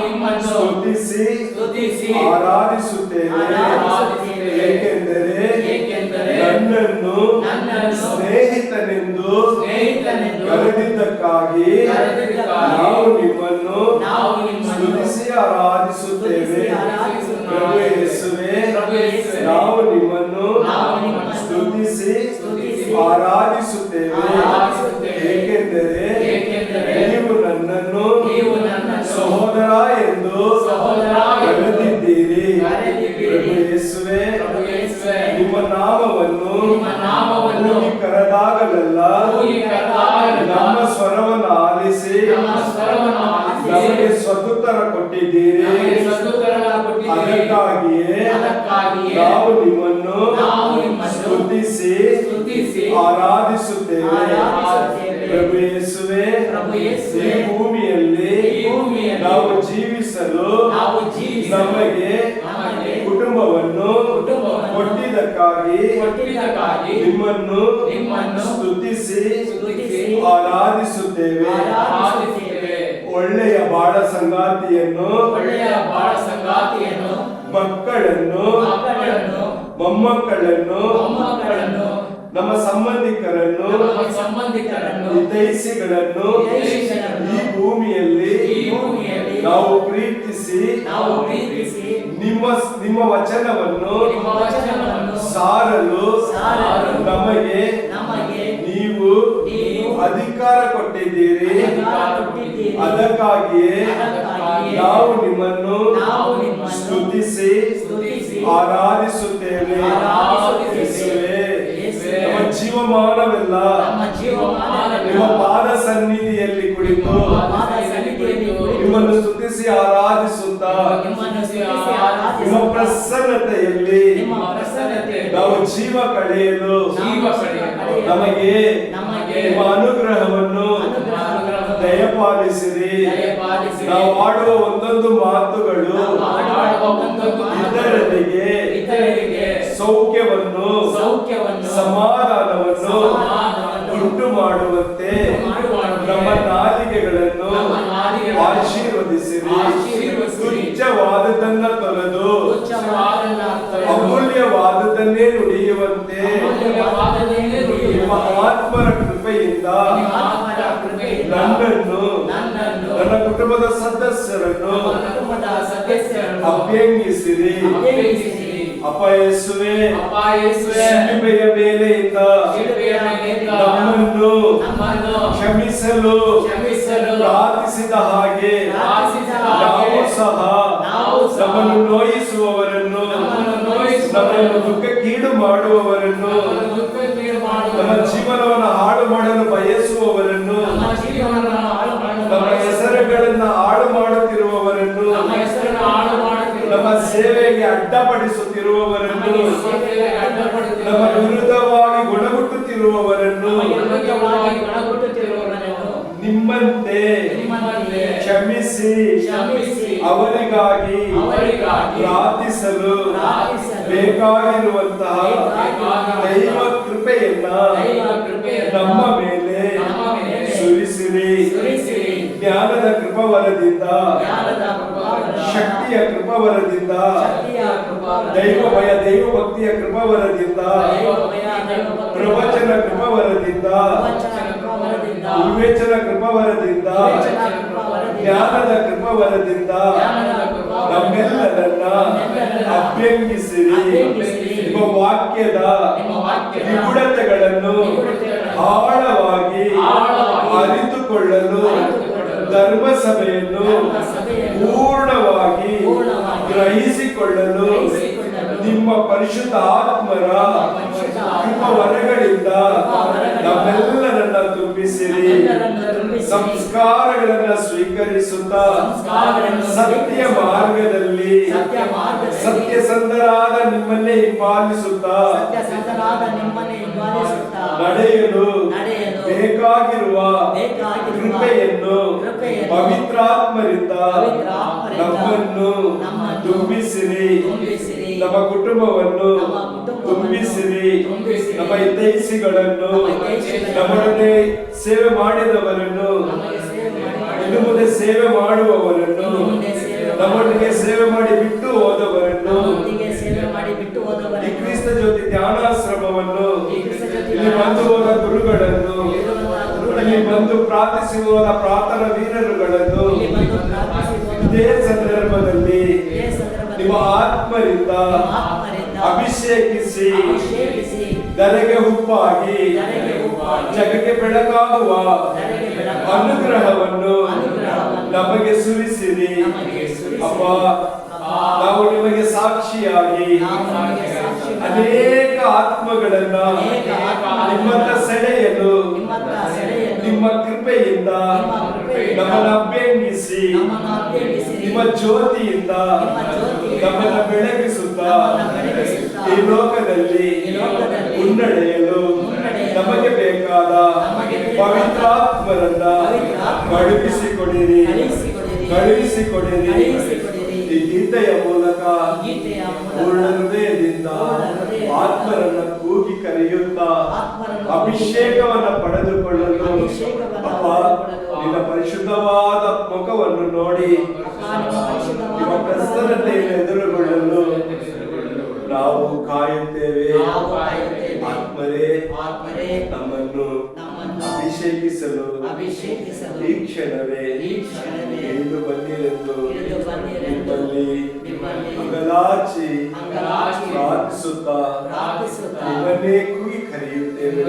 Speaker 3: ನಿಮ್ಮನ್ನು ಸ್ತುತಿಸಿ ಆರಾಧಿಸುತ್ತೇವೆ. ಏಕೆಂದರೆ ನನ್ನನ್ನು ಸ್ನೇಹಿತನೆಂದು ಕರೆದಿದ್ದಕ್ಕಾಗಿ ನಾವು ನಿಮ್ಮನ್ನು ಸ್ತುತಿಸಿ ಆರಾಧಿಸುತ್ತೇವೆ. ಪ್ರಭು ಯೇಸುವೇ, ನಾವು ನಿಮ್ಮನ್ನು ಸ್ತುತಿಸಿ ಆರಾಧಿಸುತ್ತೇವೆ. ಏಕೆಂದರೆ ನೀವು ನನ್ನನ್ನು ಸಹೋದರ ಎಂದು ಕರೆದಿದ್ದೀರಿ. ಪ್ರಭು ಯೇಸುವೇ, ನಿಮ್ಮ ನಾಮವನ್ನು ಕರೆದಾಗಲೆಲ್ಲ ನಮ್ಮ ಸ್ವರವನ್ನು ಆಲಿಸಿ ನಮಗೆ ಸದುತ್ತರ ಕೊಟ್ಟಿದ್ದೀರಿ. ಅದಕ್ಕಾಗಿಯೇ ನಾವು ನಿಮ್ಮನ್ನು ಸ್ತುತಿಸಿ ಆರಾಧಿಸುತ್ತೇವೆ. ಪ್ರಭು ಯೇಸುವೇ, ಈ ಭೂಮಿಯಲ್ಲಿ ನಾವು ಜೀವಿಸಲು ನಮಗೆ ಕುಟುಂಬವನ್ನು ಕೊಟ್ಟಿದ್ದಕ್ಕಾಗಿ ನಿಮ್ಮನ್ನು ಸ್ತುತಿಸಿ ಆರಾಧಿಸುತ್ತೇವೆ. ಒಳ್ಳೆಯ ಬಾಳ ಸಂಗಾತಿಯನ್ನು, ಮಕ್ಕಳನ್ನು, ಮೊಮ್ಮಕ್ಕಳನ್ನು, ನಮ್ಮ ಸಂಬಂಧಿಕರನ್ನು, ಹಿತೈಷಿಗಳನ್ನು ಈ ಭೂಮಿಯಲ್ಲಿ ನಾವು ಪ್ರೀತಿಸಿ ನಿಮ್ಮ ವಚನವನ್ನು ಸಾರಲು ನಮಗೆ ನೀವು ಅಧಿಕಾರ ಕೊಟ್ಟಿದ್ದೀರಿ. ಅದಕ್ಕಾಗಿಯೇ ನಾವು ನಿಮ್ಮನ್ನು ಸ್ತುತಿಸಿ ಆರಾಧಿಸುತ್ತೇವೆ. ನಮ್ಮ ಜೀವಮಾನವೆಲ್ಲ ನಿಮ್ಮ ಪಾದ ಸನ್ನಿಧಿಯಲ್ಲಿ ಕುಳಿತು ನಿಮ್ಮನ್ನು ಸ್ತುತಿಸಿ ಆರಾಧಿಸುತ್ತಾ ನಿಮ್ಮ ಪ್ರಸನ್ನತೆಯಲ್ಲಿ ನಾವು ಜೀವ ಕಳೆಯಲು ನಮಗೆ ನಿಮ್ಮ ಅನುಗ್ರಹವನ್ನು ದಯಪಾಲಿಸಿರಿ. ನಾವು ಆಡುವ ಒಂದೊಂದು ಮಾತುಗಳು ಇತರರಿಗೆ ಸೌಖ್ಯವನ್ನು ಸಮಾಧಾನವನ್ನು ಉಂಟು ಮಾಡುವಂತೆ ನಮ್ಮ ನಾಲಿಗೆಗಳನ್ನು ಆಶೀರ್ವದಿಸಿರಿ. ತುಚ್ಛವಾದದ್ದನ್ನ ತೊರೆದು ಅಮೂಲ್ಯವಾದದ್ದನ್ನೇ ನುಡಿಯುವಂತೆ ನಿಮ್ಮ ಆತ್ಮರ ಕೃಪೆಯಿಂದ ನನ್ನನ್ನು ನನ್ನ ಕುಟುಂಬದ ಸದಸ್ಯರನ್ನು ಅಭ್ಯಂಗಿಸಿರಿ. ಅಪ್ಪ ಯೇಸುವೆ, ಶಿಲುಬೆಯ ಮೇಲೆಯಿಂದ ನಮ್ಮನ್ನು ಕ್ಷಮಿಸಲು ಪ್ರಾರ್ಥಿಸಿದ ಹಾಗೆ ನಾವು ಸಹ ನಮ್ಮನ್ನು ನೋಯಿಸುವವರನ್ನು, ನಮ್ಮನ್ನು ದುಃಖಕ್ಕೀಡು ಮಾಡುವವರನ್ನು, ನಮ್ಮ ಜೀವನವನ್ನು ಹಾಳು ಮಾಡಲು ಬಯಸುವವರನ್ನು, ನಮ್ಮ ಹೆಸರುಗಳನ್ನು ಹಾಳು ಮಾಡುತ್ತಿರುವವರನ್ನು, ನಮ್ಮ ಸೇವೆಗೆ ಅಡ್ಡಪಡಿಸುತ್ತಿರುವವರನ್ನು, ನಮ್ಮ ವಿರುದ್ಧವಾಗಿ ಗುಣಗುಟ್ಟುತ್ತಿರುವವರನ್ನು ನಿಮ್ಮಂತೆ ಕ್ಷಮಿಸಿ ಅವರಿಗಾಗಿ ಪ್ರಾರ್ಥಿಸಲು ಬೇಕಾಗಿರುವಂತಹ ದೈವ ಕೃಪೆಯನ್ನ ನಮ್ಮ ಮೇಲೆ ಸುರಿಸಿರಿ. ಜ್ಞಾನದ ಕೃಪಾವರದಿಂದ, ಶಕ್ತಿಯ ಕೃಪಾವರದಿಂದ, ದೈವ ಭಯ ದೈವ ಭಕ್ತಿಯ ಕೃಪಾವರದಿಂದ, ಪ್ರವಚನ ಕೃಪಾವರದಿಂದ, ವಿವೇಚನ ಕೃಪಾವರದಿಂದ, ಜ್ಞಾನದ ಕೃಪಾವರದಿಂದ ನಮ್ಮೆಲ್ಲರನ್ನ ಅಭ್ಯಂಗಿಸಿರಿ. ನಿಮ್ಮ ವಾಕ್ಯದ ನಿಗೂಢತೆಗಳನ್ನು ಆಳವಾಗಿ ಅರಿತುಕೊಳ್ಳಲು ಧರ್ಮಸಭೆಯನ್ನು ಪೂರ್ಣವಾಗಿ ಗ್ರಹಿಸಿಕೊಳ್ಳಲು ನಿಮ್ಮ ಪರಿಶುದ್ಧ ಆತ್ಮರ ಕೃಪಾವರಗಳಿಂದ ನಮ್ಮೆಲ್ಲರನ್ನ ತುಂಬಿಸಿರಿ. ಸಂಸ್ಕಾರಗಳನ್ನು ಸ್ವೀಕರಿಸುತ್ತಾ ಸತ್ಯ ಮಾರ್ಗದಲ್ಲಿ ಸತ್ಯಸಂಧರಾದ ನಿಮ್ಮನ್ನೇ ಹಿಂಬಾಲಿಸುತ್ತಾ ನಡೆಯಲು ಬೇಕಾಗಿರುವ ಕೃಪೆಯನ್ನು ಪವಿತ್ರಾತ್ಮರಿಂದ ನಮ್ಮನ್ನು ತುಂಬಿಸಿರಿ. ನಮ್ಮ ಕುಟುಂಬವನ್ನು ತುಂಬಿಸಿರಿ. ನಮ್ಮ ಹಿತೈಷಿಗಳನ್ನು, ನಮ್ಮೊಡನೆ ಸೇವೆ ಮಾಡಿದವರನ್ನು, ಇನ್ನು ಮುಂದೆ ಸೇವೆ ಮಾಡುವವರನ್ನು, ನಮ್ಮೊಟ್ಟಿಗೆ ಸೇವೆ ಮಾಡಿ ಬಿಟ್ಟು ಹೋದವರನ್ನು, ಈ ಕ್ರಿಸ್ತ ಜ್ಯೋತಿ ಧ್ಯಾನಾಶ್ರಮವನ್ನು, ಇಲ್ಲಿ ಬಂದು ಹೋದ ಗುರುಗಳನ್ನು, ಇಲ್ಲಿ ಬಂದು ಪ್ರಾರ್ಥಿಸಿ ಹೋದ ಪ್ರಾರ್ಥನಾ ವೀರರುಗಳನ್ನು ಇದೇ ಸಂದರ್ಭದಲ್ಲಿ ನಿಮ್ಮ ಆತ್ಮರಿಂದ ಅಭಿಷೇಕಿಸಿ ಧರೆಗೆ ಉಪ್ಪಾಗಿ ಜಗಕ್ಕೆ ಬೆಳಕಾಗುವ ಅನುಗ್ರಹವನ್ನು ನಮಗೆ ಸುರಿಸಿರಿ. ಅಪ್ಪ, ನಾವು ನಿಮಗೆ ಸಾಕ್ಷಿಯಾಗಿ ಅನೇಕ ಆತ್ಮಗಳನ್ನ ನಿಮ್ಮತ್ತ ಸೆಳೆಯಲು ನಿಮ್ಮ ಕೃಪೆಯಿಂದ ನಮ್ಮನ್ನು ಅಭ್ಯಂಗಿಸಿ ನಿಮ್ಮ ಜ್ಯೋತಿಯಿಂದ ನಮ್ಮನ್ನು ಬೆಳಗಿಸುತ್ತಾ ಈ ಲೋಕದಲ್ಲಿ ಮುನ್ನಡೆಯಲು ನಮಗೆ ಬೇಕಾದ ಪವಿತ್ರಾತ್ಮರನ್ನ ಕಳುಹಿಸಿಕೊಡಿರಿ. ಈ ಗೀತೆಯ ಮೂಲಕ ಪೂರ್ಣ ಹೃದಯದಿಂದ ಆತ್ಮರನ್ನ ಕೂಗಿ ಕರೆಯುತ್ತಾ ಅಭಿಷೇಕವನ್ನ ಪಡೆದುಕೊಳ್ಳಲು ಅಪ್ಪ ನಿನ್ನ ಪರಿಶುದ್ಧವಾದ ಮುಖವನ್ನು ನೋಡಿ ನಿಮ್ಮ ಪ್ರಸನ್ನತೆಯನ್ನು ಎದುರುಗೊಳ್ಳಲು ನಾವು ಕಾಯುತ್ತೇವೆ. ಆತ್ಮರೇ ನಮ್ಮನ್ನು ಅಭಿಷೇಕಿಸಲು ಈ ಕ್ಷಣವೇ ಇಳಿದು ಬನ್ನಿರೆಂದು ನಿಮ್ಮಲ್ಲಿ ಅಂಗಲಾಚಿ ಪ್ರಾರ್ಥಿಸುತ್ತಾ ನಿಮ್ಮನ್ನೇ ಕೂಗಿ ಕರೆಯುತ್ತೇವೆ.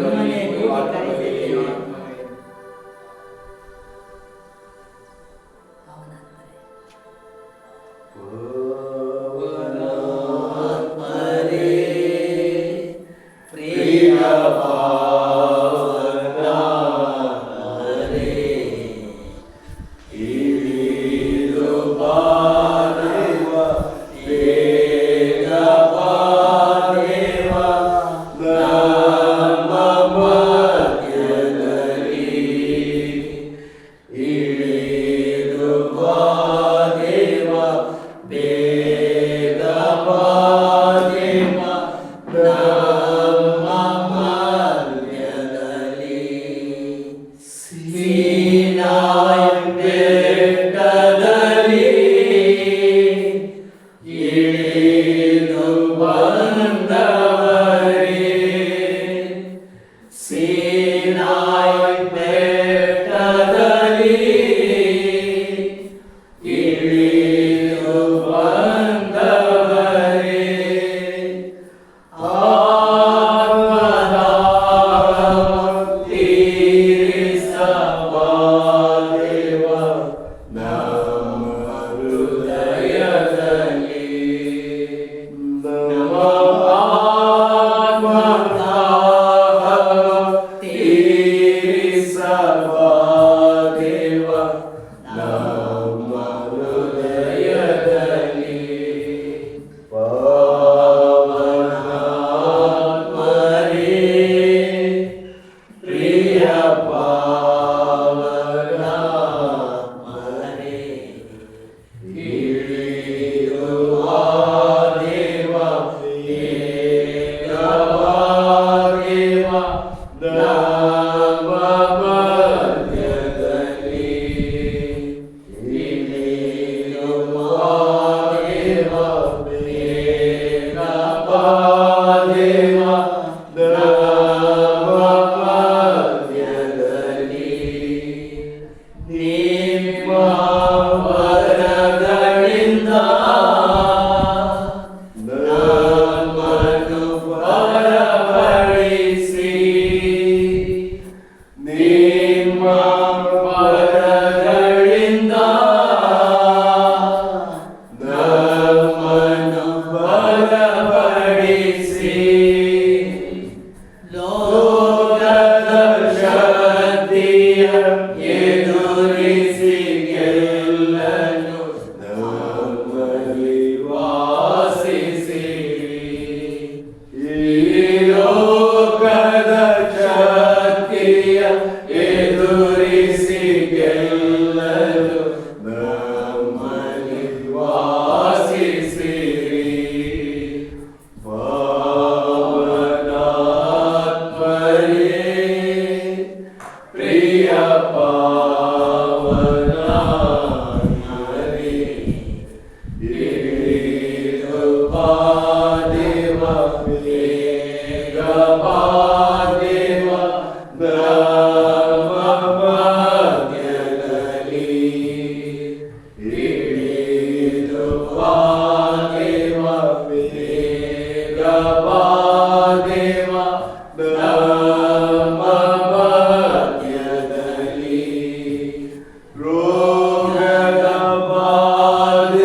Speaker 3: ರೋಗದ ಬಾಧೆಯಲ್ಲಿ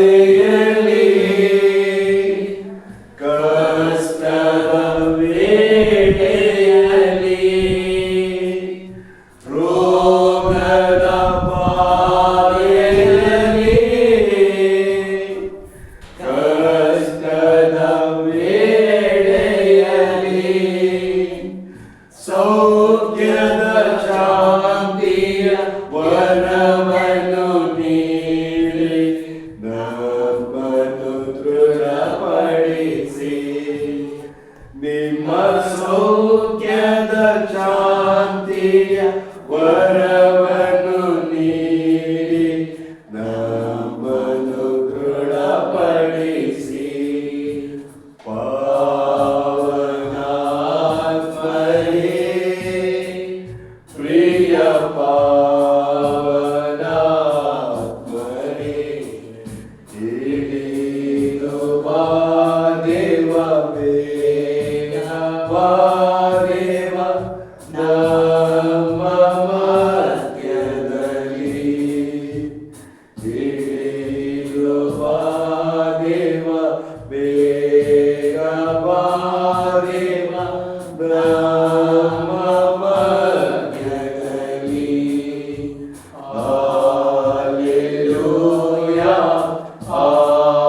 Speaker 3: ಕಷ್ಟದ ವೇಳೆಯಲ್ಲಿ ರೋಗದ ಬಾಧೆಯಲ್ಲಿ ಕಷ್ಟದ ವೇಳೆಯಲ್ಲಿ ಸೌಖ್ಯದ ಶಾಂತಿಯ ವರವನ್ನು ನೀಡಿ ನಮ್ಮನ್ನು ದೃಢಪಡಿಸಿ ನಿಮ್ಮ ಸೌಖ್ಯದ ಶಾಂತಿಯ ವರವನ್ನು ನೀಡಿ ನಮ್ಮನ್ನು ದೃಢಪಡಿಸಿ ಪಾವನಾತ್ಮರೇ ಪ್ರಿಯ ಪಾವನಾತ್ಮರೇ ಹಿಡಿದು ಬಾ ದೇವ ಬೇಗ ಬಾ ದೇವ ನಮ್ಮ ಮಧ್ಯದಲ್ಲಿ ಹಿಡಿದು ಬಾ ದೇವ ಬೇಗ ಬಾ ದೇವ ನಮ್ಮ ಮಧ್ಯದಲ್ಲಿ Hallelujah, Hallelujah,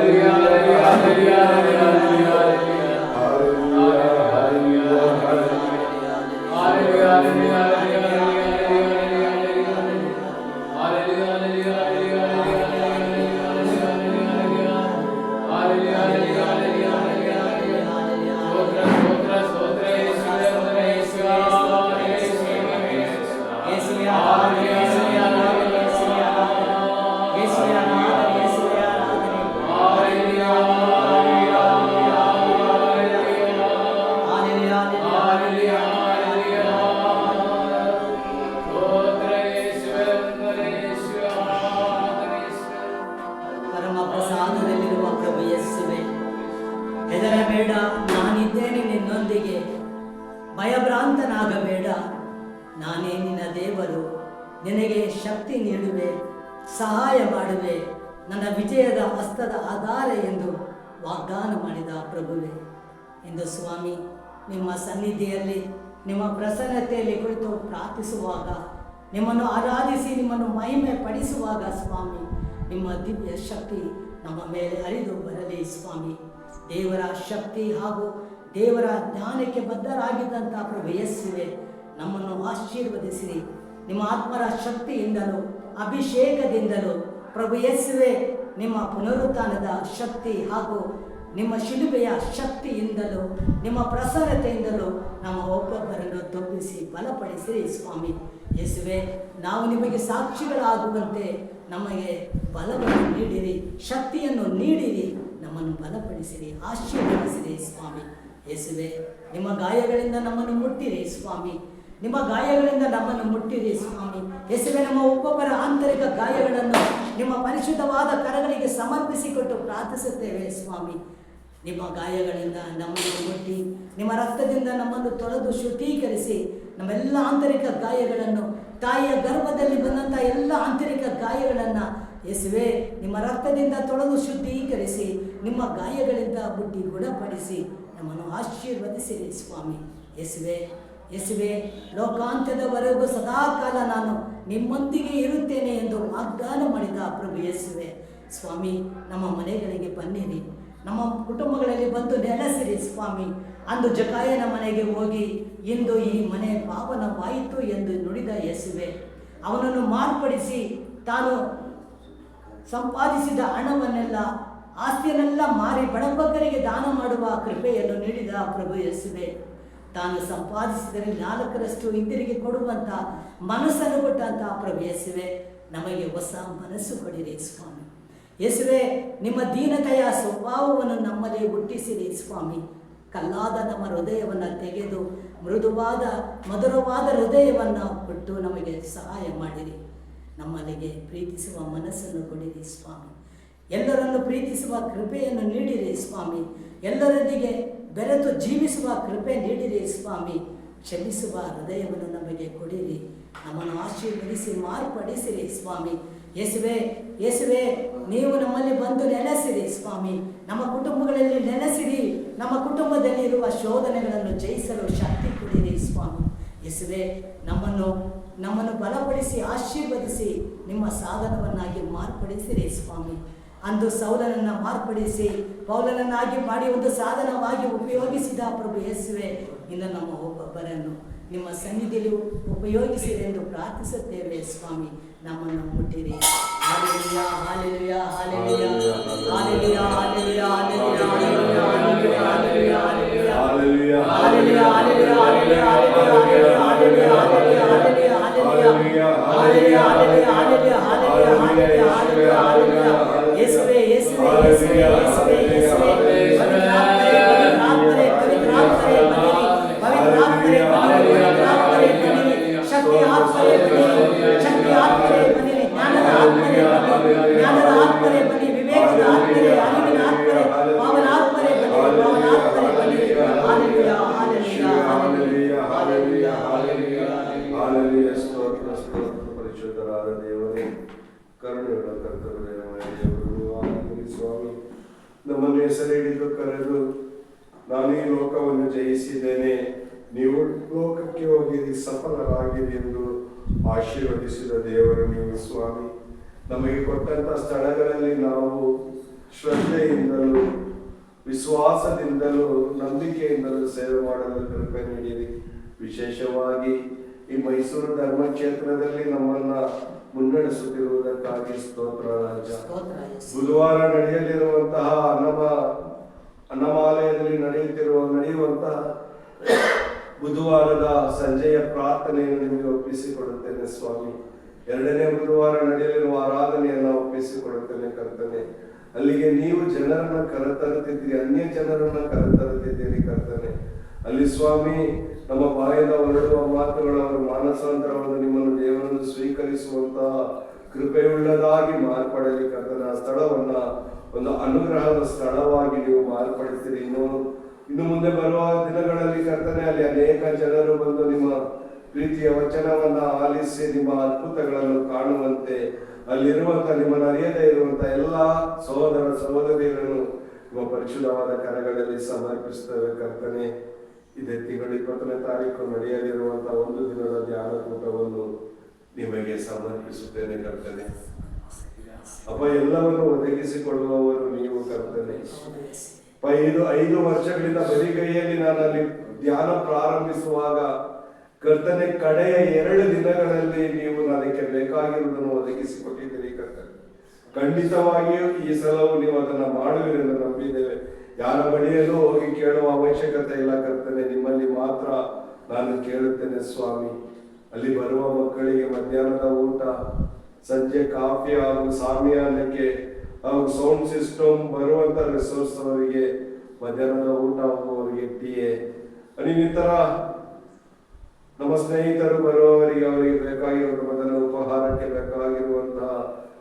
Speaker 3: Hallelujah, Hallelujah, Hallelujah,
Speaker 2: ಪರಮ ಪ್ರಸಾದದಲ್ಲಿರುವ ಪ್ರಭು ಯೇಸುವೆ, ಹೆದರಬೇಡ, ನಾನಿದ್ದೇನೆ ನಿನ್ನೊಂದಿಗೆ. ಭಯಭ್ರಾಂತನಾಗಬೇಡ, ನಾನೇ ನಿನ್ನ ದೇವರು. ನಿನಗೆ ಶಕ್ತಿ ನೀಡುವೆ, ಸಹಾಯ ಮಾಡುವೆ, ನನ್ನ ವಿಜಯದ ಹಸ್ತದ ಆಧಾರ ಎಂದು ವಾಗ್ದಾನ ಮಾಡಿದ ಪ್ರಭುವೆ. ಇಂದು ಸ್ವಾಮಿ ನಿಮ್ಮ ಸನ್ನಿಧಿಯಲ್ಲಿ, ನಿಮ್ಮ ಪ್ರಸನ್ನತೆಯಲ್ಲಿ ಕುಳಿತು ಪ್ರಾರ್ಥಿಸುವಾಗ, ನಿಮ್ಮನ್ನು ಆರಾಧಿಸಿ ನಿಮ್ಮನ್ನು ಮಹಿಮೆ ಪಡಿಸುವಾಗ ಸ್ವಾಮಿ, ನಿಮ್ಮ ದಿವ್ಯ ಶಕ್ತಿ ನಮ್ಮ ಮೇಲೆ ಹರಿದು ಬರಲಿ ಸ್ವಾಮಿ. ದೇವರ ಶಕ್ತಿ ಹಾಗೂ ದೇವರ ಜ್ಞಾನಕ್ಕೆ ಬದ್ಧರಾಗಿದ್ದಂಥ ಪ್ರಭು ಯೇಸುವೆ, ನಮ್ಮನ್ನು ಆಶೀರ್ವದಿಸಿರಿ. ನಿಮ್ಮ ಆತ್ಮರ ಶಕ್ತಿಯಿಂದಲೂ ಅಭಿಷೇಕದಿಂದಲೂ ಪ್ರಭು ಯೇಸುವೆ, ನಿಮ್ಮ ಪುನರುತ್ಥಾನದ ಶಕ್ತಿ ಹಾಗೂ ನಿಮ್ಮ ಶಿಲುಬೆಯ ಶಕ್ತಿಯಿಂದಲೂ ನಿಮ್ಮ ಪ್ರಸನ್ನತೆಯಿಂದಲೂ ನಮ್ಮ ಒಬ್ಬೊಬ್ಬರನ್ನು ತಪ್ಪಿಸಿ ಬಲಪಡಿಸಿರಿ ಸ್ವಾಮಿ. ಯೇಸುವೆ, ನಾವು ನಿಮಗೆ ಸಾಕ್ಷಿಗಳಾಗುವಂತೆ ನಮಗೆ ಬಲವನ್ನು ನೀಡಿರಿ, ಶಕ್ತಿಯನ್ನು ನೀಡಿರಿ, ನಮ್ಮನ್ನು ಬಲಪಡಿಸಿರಿ, ಆಶೀರ್ವದಿಸಿರಿ ಸ್ವಾಮಿ. ಯೇಸುವೆ, ನಿಮ್ಮ ಗಾಯಗಳಿಂದ ನಮ್ಮನ್ನು ಮುಟ್ಟಿರಿ ಸ್ವಾಮಿ, ನಿಮ್ಮ ಗಾಯಗಳಿಂದ ನಮ್ಮನ್ನು ಮುಟ್ಟಿರಿ ಸ್ವಾಮಿ. ಯೇಸುವೆ, ನಮ್ಮ ಒಬ್ಬೊಬ್ಬರ ಆಂತರಿಕ ಗಾಯಗಳನ್ನು ನಿಮ್ಮ ಪರಿಶುದ್ಧವಾದ ಕರಗಳಿಗೆ ಸಮರ್ಪಿಸಿಕೊಟ್ಟು ಪ್ರಾರ್ಥಿಸುತ್ತೇವೆ ಸ್ವಾಮಿ. ನಿಮ್ಮ ಗಾಯಗಳಿಂದ ನಮ್ಮನ್ನು ಮುಟ್ಟಿ, ನಿಮ್ಮ ರಕ್ತದಿಂದ ನಮ್ಮನ್ನು ತೊಳೆದು ಶುದ್ಧೀಕರಿಸಿ, ನಮ್ಮೆಲ್ಲ ಆಂತರಿಕ ಗಾಯಗಳನ್ನು, ತಾಯಿಯ ಗರ್ಭದಲ್ಲಿ ಬಂದಂಥ ಎಲ್ಲ ಆಂತರಿಕ ಗಾಯಗಳನ್ನು ಯೇಸುವೆ ನಿಮ್ಮ ರಕ್ತದಿಂದ ತೊಳೆದು ಶುದ್ಧೀಕರಿಸಿ, ನಿಮ್ಮ ಗಾಯಗಳಿಂದ ಮುಟ್ಟಿ ಗುಣಪಡಿಸಿ ನಮ್ಮನ್ನು ಆಶೀರ್ವದಿಸಿರಿ ಸ್ವಾಮಿ. ಯೇಸುವೆ, ಯೇಸುವೆ, ಲೋಕಾಂತ್ಯದವರೆಗೂ ಸದಾಕಾಲ ನಾನು ನಿಮ್ಮೊಂದಿಗೆ ಇರುತ್ತೇನೆ ಎಂದು ವಾಗ್ದಾನ ಮಾಡಿದ ಪ್ರಭು ಯೇಸುವೆ, ಸ್ವಾಮಿ ನಮ್ಮ ಮನೆಗಳಿಗೆ ಬನ್ನಿರಿ, ನಮ್ಮ ಕುಟುಂಬಗಳಲ್ಲಿ ಬಂದು ನೆಲೆಸಿರಿ ಸ್ವಾಮಿ. ಅಂದು ಜಕಾಯನ ಮನೆಗೆ ಹೋಗಿ ಇಂದು ಈ ಮನೆ ಪಾವನವಾಯಿತು ಎಂದು ನುಡಿದ ಯೇಸುವೆ, ಅವನನ್ನು ಮಾರ್ಪಡಿಸಿ ತಾನು ಸಂಪಾದಿಸಿದ ಹಣವನ್ನೆಲ್ಲ, ಆಸ್ತಿಯನ್ನೆಲ್ಲ ಮಾರಿ ಬಡಬಗ್ಗರಿಗೆ ದಾನ ಮಾಡುವ ಕೃಪೆಯನ್ನು ನೀಡಿದ ಪ್ರಭು ಯೇಸುವೆ, ತಾನು ಸಂಪಾದಿಸಿದರೆ 4ರಷ್ಟು ಹಿಂದಿರುಗಿ ಕೊಡುವಂಥ ಮನಸ್ಸನ್ನು ಕೊಟ್ಟಂಥ ಪ್ರಭು ಯೇಸುವೆ, ನಮಗೆ ಹೊಸ ಮನಸ್ಸು ಕೊಡಿರಿ ಸ್ವಾಮಿ. ಯೇಸುವೆ, ನಿಮ್ಮ ದೀನತೆಯ ಸ್ವಭಾವವನ್ನು ನಮ್ಮಲ್ಲಿ ಹುಟ್ಟಿಸಿರಿ ಸ್ವಾಮಿ. ಕಲ್ಲಾದ ನಮ್ಮ ಹೃದಯವನ್ನು ತೆಗೆದು ಮೃದುವಾದ ಮಧುರವಾದ ಹೃದಯವನ್ನು ಕೊಟ್ಟು ನಮಗೆ ಸಹಾಯ ಮಾಡಿರಿ. ನಮ್ಮಲ್ಲಿಗೆ ಪ್ರೀತಿಸುವ ಮನಸ್ಸನ್ನು ಕೊಡಿರಿ ಸ್ವಾಮಿ. ಎಲ್ಲರನ್ನು ಪ್ರೀತಿಸುವ ಕೃಪೆಯನ್ನು ನೀಡಿರಿ ಸ್ವಾಮಿ. ಎಲ್ಲರೊಂದಿಗೆ ಬೆರೆತು ಜೀವಿಸುವ ಕೃಪೆ ನೀಡಿರಿ ಸ್ವಾಮಿ. ಕ್ಷಮಿಸುವ ಹೃದಯವನ್ನು ನಮಗೆ ಕೊಡಿರಿ. ನಮ್ಮನ್ನು ಆಶೀರ್ವದಿಸಿ ಮಾರ್ಪಡಿಸಿರಿ ಸ್ವಾಮಿ. ಯೇಸುವೆ ಯೇಸುವೆ, ನೀವು ನಮ್ಮಲ್ಲಿ ಬಂದು ನೆಲೆಸಿರಿ ಸ್ವಾಮಿ. ನಮ್ಮ ಕುಟುಂಬಗಳಲ್ಲಿ ನೆಲೆಸಿರಿ. ನಮ್ಮ ಕುಟುಂಬದಲ್ಲಿರುವ ಶೋಧನೆಗಳನ್ನು ಜಯಿಸಲು ಶಕ್ತಿ ಕೊಡಿರಿ ಸ್ವಾಮಿ. ಯೇಸುವೆ, ನಮ್ಮನ್ನು ಬಲಪಡಿಸಿ ಆಶೀರ್ವದಿಸಿ ನಿಮ್ಮ ಸಾಧನವನ್ನಾಗಿ ಮಾರ್ಪಡಿಸಿರಿ ಸ್ವಾಮಿ. ಅಂದು ಸೌಲನನ್ನು ಮಾರ್ಪಡಿಸಿ ಪೌಲನನ್ನಾಗಿ ಮಾಡಿ ಒಂದು ಸಾಧನವಾಗಿ ಉಪಯೋಗಿಸಿದ ಪ್ರಭು ಯೇಸುವೆ, ಇನ್ನು ನಮ್ಮ ಒಬ್ಬೊಬ್ಬರನ್ನು ನಿಮ್ಮ ಸನ್ನಿಧಿಯಲ್ಲಿ ಉಪಯೋಗಿಸಿರೆಂದು ಪ್ರಾರ್ಥಿಸುತ್ತೇವೆ ಸ್ವಾಮಿ. ನಮ್ಮನ್ನು ಮುಟ್ಟಿರಿ. ಹಾಲೆಲೂಯಾ, ಹಾಲೆಲೂಯಾ, ಹಾಲೆಲೂಯಾ, ಹಾಲೆಲೂಯಾ, ಹಾಲೆಲೂಯಾ, ಹಾಲೆಲೂಯಾ, ಹಾಲೆಲೂಯಾ, ಹಾಲೆಲೂಯಾ, ಹಾಲೆಲೂಯಾ, ಹಾಲೆಲೂಯಾ, ಹಾಲೆಲೂಯಾ, ಹಾಲೆಲೂಯಾ, ಹಾಲೆಲೂಯಾ, ಹಾಲೆಲೂಯಾ, ಹಾಲೆಲೂಯಾ, ಹಾಲೆಲೂಯಾ. ಯೇಸುವೇ, ಯೇಸುವೇ, ಯೇಸುವೇ, ಯೇಸುವೇ, ಯೇಸುವೇ, ಪವಿತ್ರಾತ್ಮರೇ, ಪವಿತ್ರಾತ್ಮರೇ, ಪವಿತ್ರಾತ್ಮರೇ ಬನ್ನಿರಿ, ಪವಿತ್ರಾತ್ಮರೇ ಬನ್ನಿರಿ, ಪವಿತ್ರಾತ್ಮರೇ ಬನ್ನಿರಿ, ಶಕ್ತಿ ಆತ್ಮರೇ ಬನ್ನಿರಿ, ಶಕ್ತಿ ಆತ್ಮರೇ ಬನ್ನಿರಿ, ಜ್ಞಾನದ ಆತ್ಮರೇ ಬನ್ನಿರಿ, ಜ್ಞಾನದ ಆತ್ಮರೇ ಬನ್ನಿ, ವಿವೇಕದ ಆತ್ಮರೇ, ಅರಿವಿನ ಆತ್ಮರೇ, ಪಾವನ ಆತ್ಮರೇ ಬನ್ನಿರಿ, ಪಾವನ ಆತ್ಮರೇ ಬನ್ನಿರಿ. ಹಾಲೆಲೂಯಾ, ಹಾಲೆಲೂಯಾ, ಹಾಲೆಲೂಯಾ, ಹಾಲೆಲೂಯಾ, ಹಾಲೆಲೂಯಾ, ಹಾಲೆಲೂಯಾ. ಸ್ತೋತ್ರ, ಸ್ತೋತ್ರ. ಪರಿಶುದ್ಧರಾದ ದೇವರೇ, ಕರುಣೆಯುಳ್ಳ ಕರ್ತನೇ, ಸ್ವಾಮಿ, ನಮ್ಮನ್ನು ಹೆಸರು ಹಿಡಿದು ಕರೆದು ನಾನು ಈ ಲೋಕವನ್ನು ಜಯಿಸಿದ್ದೇನೆ, ನೀವು ಲೋಕಕ್ಕೆ ಹೋಗಿರಿ, ಸಫಲರಾಗಿರಿ ಎಂದು ಆಶೀರ್ವದಿಸಿದ ದೇವರು ನೀವು ಸ್ವಾಮಿ. ನಮಗೆ ಕೊಟ್ಟಂತ ಸ್ಥಳಗಳಲ್ಲಿ ನಾವು ಶ್ರದ್ಧೆಯಿಂದಲೂ ವಿಶ್ವಾಸದಿಂದಲೂ ನಂಬಿಕೆಯಿಂದಲೂ ಸೇವೆ ಮಾಡಲು ಕೃಪೆ ನೀಡಿರಿ. ವಿಶೇಷವಾಗಿ ಈ ಮೈಸೂರು ಧರ್ಮಕ್ಷೇತ್ರದಲ್ಲಿ ನಮ್ಮನ್ನ ಮುನ್ನಡೆಸುತ್ತಿರುವುದಕ್ಕಾಗಿ ಸ್ತೋತ್ರ ರಾಜ. ಬುಧವಾರ ನಡೆಯಲಿರುವಂತಹ ಅನ್ನಮಾಲಯದಲ್ಲಿ ನಡೆಯುವಂತಹ ಬುಧವಾರದ ಸಂಜೆಯ ಪ್ರಾರ್ಥನೆಯನ್ನು ನಿಮಗೆ ಒಪ್ಪಿಸಿಕೊಡುತ್ತೇನೆ ಸ್ವಾಮಿ. 2ನೇ ಬುಧವಾರ ನಡೆಯಲಿರುವ ಆರಾಧನೆಯನ್ನು ಒಪ್ಪಿಸಿಕೊಡುತ್ತೇನೆ ಕರ್ತನೆ. ಅಲ್ಲಿಗೆ ನೀವು ಜನರನ್ನ ಕರೆತರುತ್ತಿದ್ದೀರಿ, ಅನ್ಯ ಜನರನ್ನ ಕರೆತರುತ್ತಿದ್ದೀರಿ ಕರ್ತನೆ. ಅಲ್ಲಿ ಸ್ವಾಮಿ, ನಮ್ಮ ಬಾಯಿಂದ ಹೊರಡುವ ಮಾತುಗಳ ಮಾನಸಾಂತರವನ್ನು ನಿಮ್ಮನ್ನು ದೇವರನ್ನು ಸ್ವೀಕರಿಸುವಂತಹ ಕೃಪೆಯುಳ್ಳದಾಗಿ ಮಾರ್ಪಡಲಿ ಕರ್ತನ. ಆ ಸ್ಥಳವನ್ನ ಒಂದು ಅನುಗ್ರಹದ ಸ್ಥಳವಾಗಿ ನೀವು ಮಾರ್ಪಡಿಸಿರಿ. ಇನ್ನು ಮುಂದೆ ಬರುವ ದಿನಗಳಲ್ಲಿ ಕರ್ತನೆ, ಅಲ್ಲಿ ಅನೇಕ ಜನರು ಬಂದು ನಿಮ್ಮ ಪ್ರೀತಿಯ ವಚನವನ್ನ ಆಲಿಸಿ ನಿಮ್ಮ ಅದ್ಭುತಗಳನ್ನು ಕಾಣುವಂತೆ, ಅಲ್ಲಿರುವಂತ ನಿಮ್ಮನ್ನು ಅರಿಯದೇ ಇರುವಂತ ಎಲ್ಲಾ ಸಹೋದರ ಸಹೋದರಿಯರನ್ನು ನಿಮ್ಮ ಪರಿಶುದ್ಧವಾದ ಕರಗಳಲ್ಲಿ ಸಮರ್ಪಿಸುತ್ತೇವೆ ಕರ್ತನೆ. ಇದೇ ತಿಂಗಳು 20ನೇ ತಾರೀಕು ನಡೆಯಲಿರುವಂತಹ ಒಂದು ದಿನದ ಧ್ಯಾನ ಕೂಟವನ್ನು ನಿಮಗೆ ಸಮರ್ಪಿಸುತ್ತೇನೆ ಕರ್ತನೆ. ಅಪ್ಪ, ಎಲ್ಲವನ್ನು ಒದಗಿಸಿಕೊಳ್ಳುವವರು ನೀವು ಕರ್ತನೆ. 5 ವರ್ಷಗಳಿಂದ ಬರಿಗೈಯಲ್ಲಿ ನಾನು ಅಲ್ಲಿ ಧ್ಯಾನ ಪ್ರಾರಂಭಿಸುವಾಗ ಕರ್ತನೆ, ಕಡೆಯ 2 ದಿನಗಳಲ್ಲಿ ನೀವು ನನಗೆ ಬೇಕಾಗಿರುವುದನ್ನು ಒದಗಿಸಿಕೊಟ್ಟಿದ್ದೀರಿ ಕರ್ತನೆ. ಖಂಡಿತವಾಗಿಯೂ ಈ ಸಲವು ನೀವು ಅದನ್ನು ಮಾಡುವಿರೆಂದು ನಂಬಿದ್ದೇವೆ. ಯಾರ ಬಳಿಯಲ್ಲೂ ಹೋಗಿ ಕೇಳುವ ಅವಶ್ಯಕತೆ ಇಲ್ಲ ಕರ್ತನೆ, ನಿಮ್ಮಲ್ಲಿ ಮಾತ್ರ ನಾನು ಕೇಳುತ್ತೇನೆ ಸ್ವಾಮಿ. ಅಲ್ಲಿ ಬರುವ ಮಕ್ಕಳಿಗೆ ಮಧ್ಯಾಹ್ನದ ಊಟ, ಸಂಜೆ ಕಾಫಿ ಹಾಗೂ ಸಾಮಿಯಾನಕ್ಕೆ ಹಾಗೂ ಸೌಂಡ್ ಸಿಸ್ಟಮ್, ಬರುವಂತ ರಿಸೋರ್ಸ್ ಅವರಿಗೆ ಮಧ್ಯಾಹ್ನದ ಊಟ ಹೋಗುವವರಿಗೆ ಟೀಯೇ, ಇನ್ನಿತರ ನಮ್ಮ ಸ್ನೇಹಿತರು ಬರುವವರಿಗೆ ಅವರಿಗೆ ಬೇಕಾಗಿರುವ ಮೊದಲ ಉಪಹಾರಕ್ಕೆ ಬೇಕಾಗಿರುವಂತಹ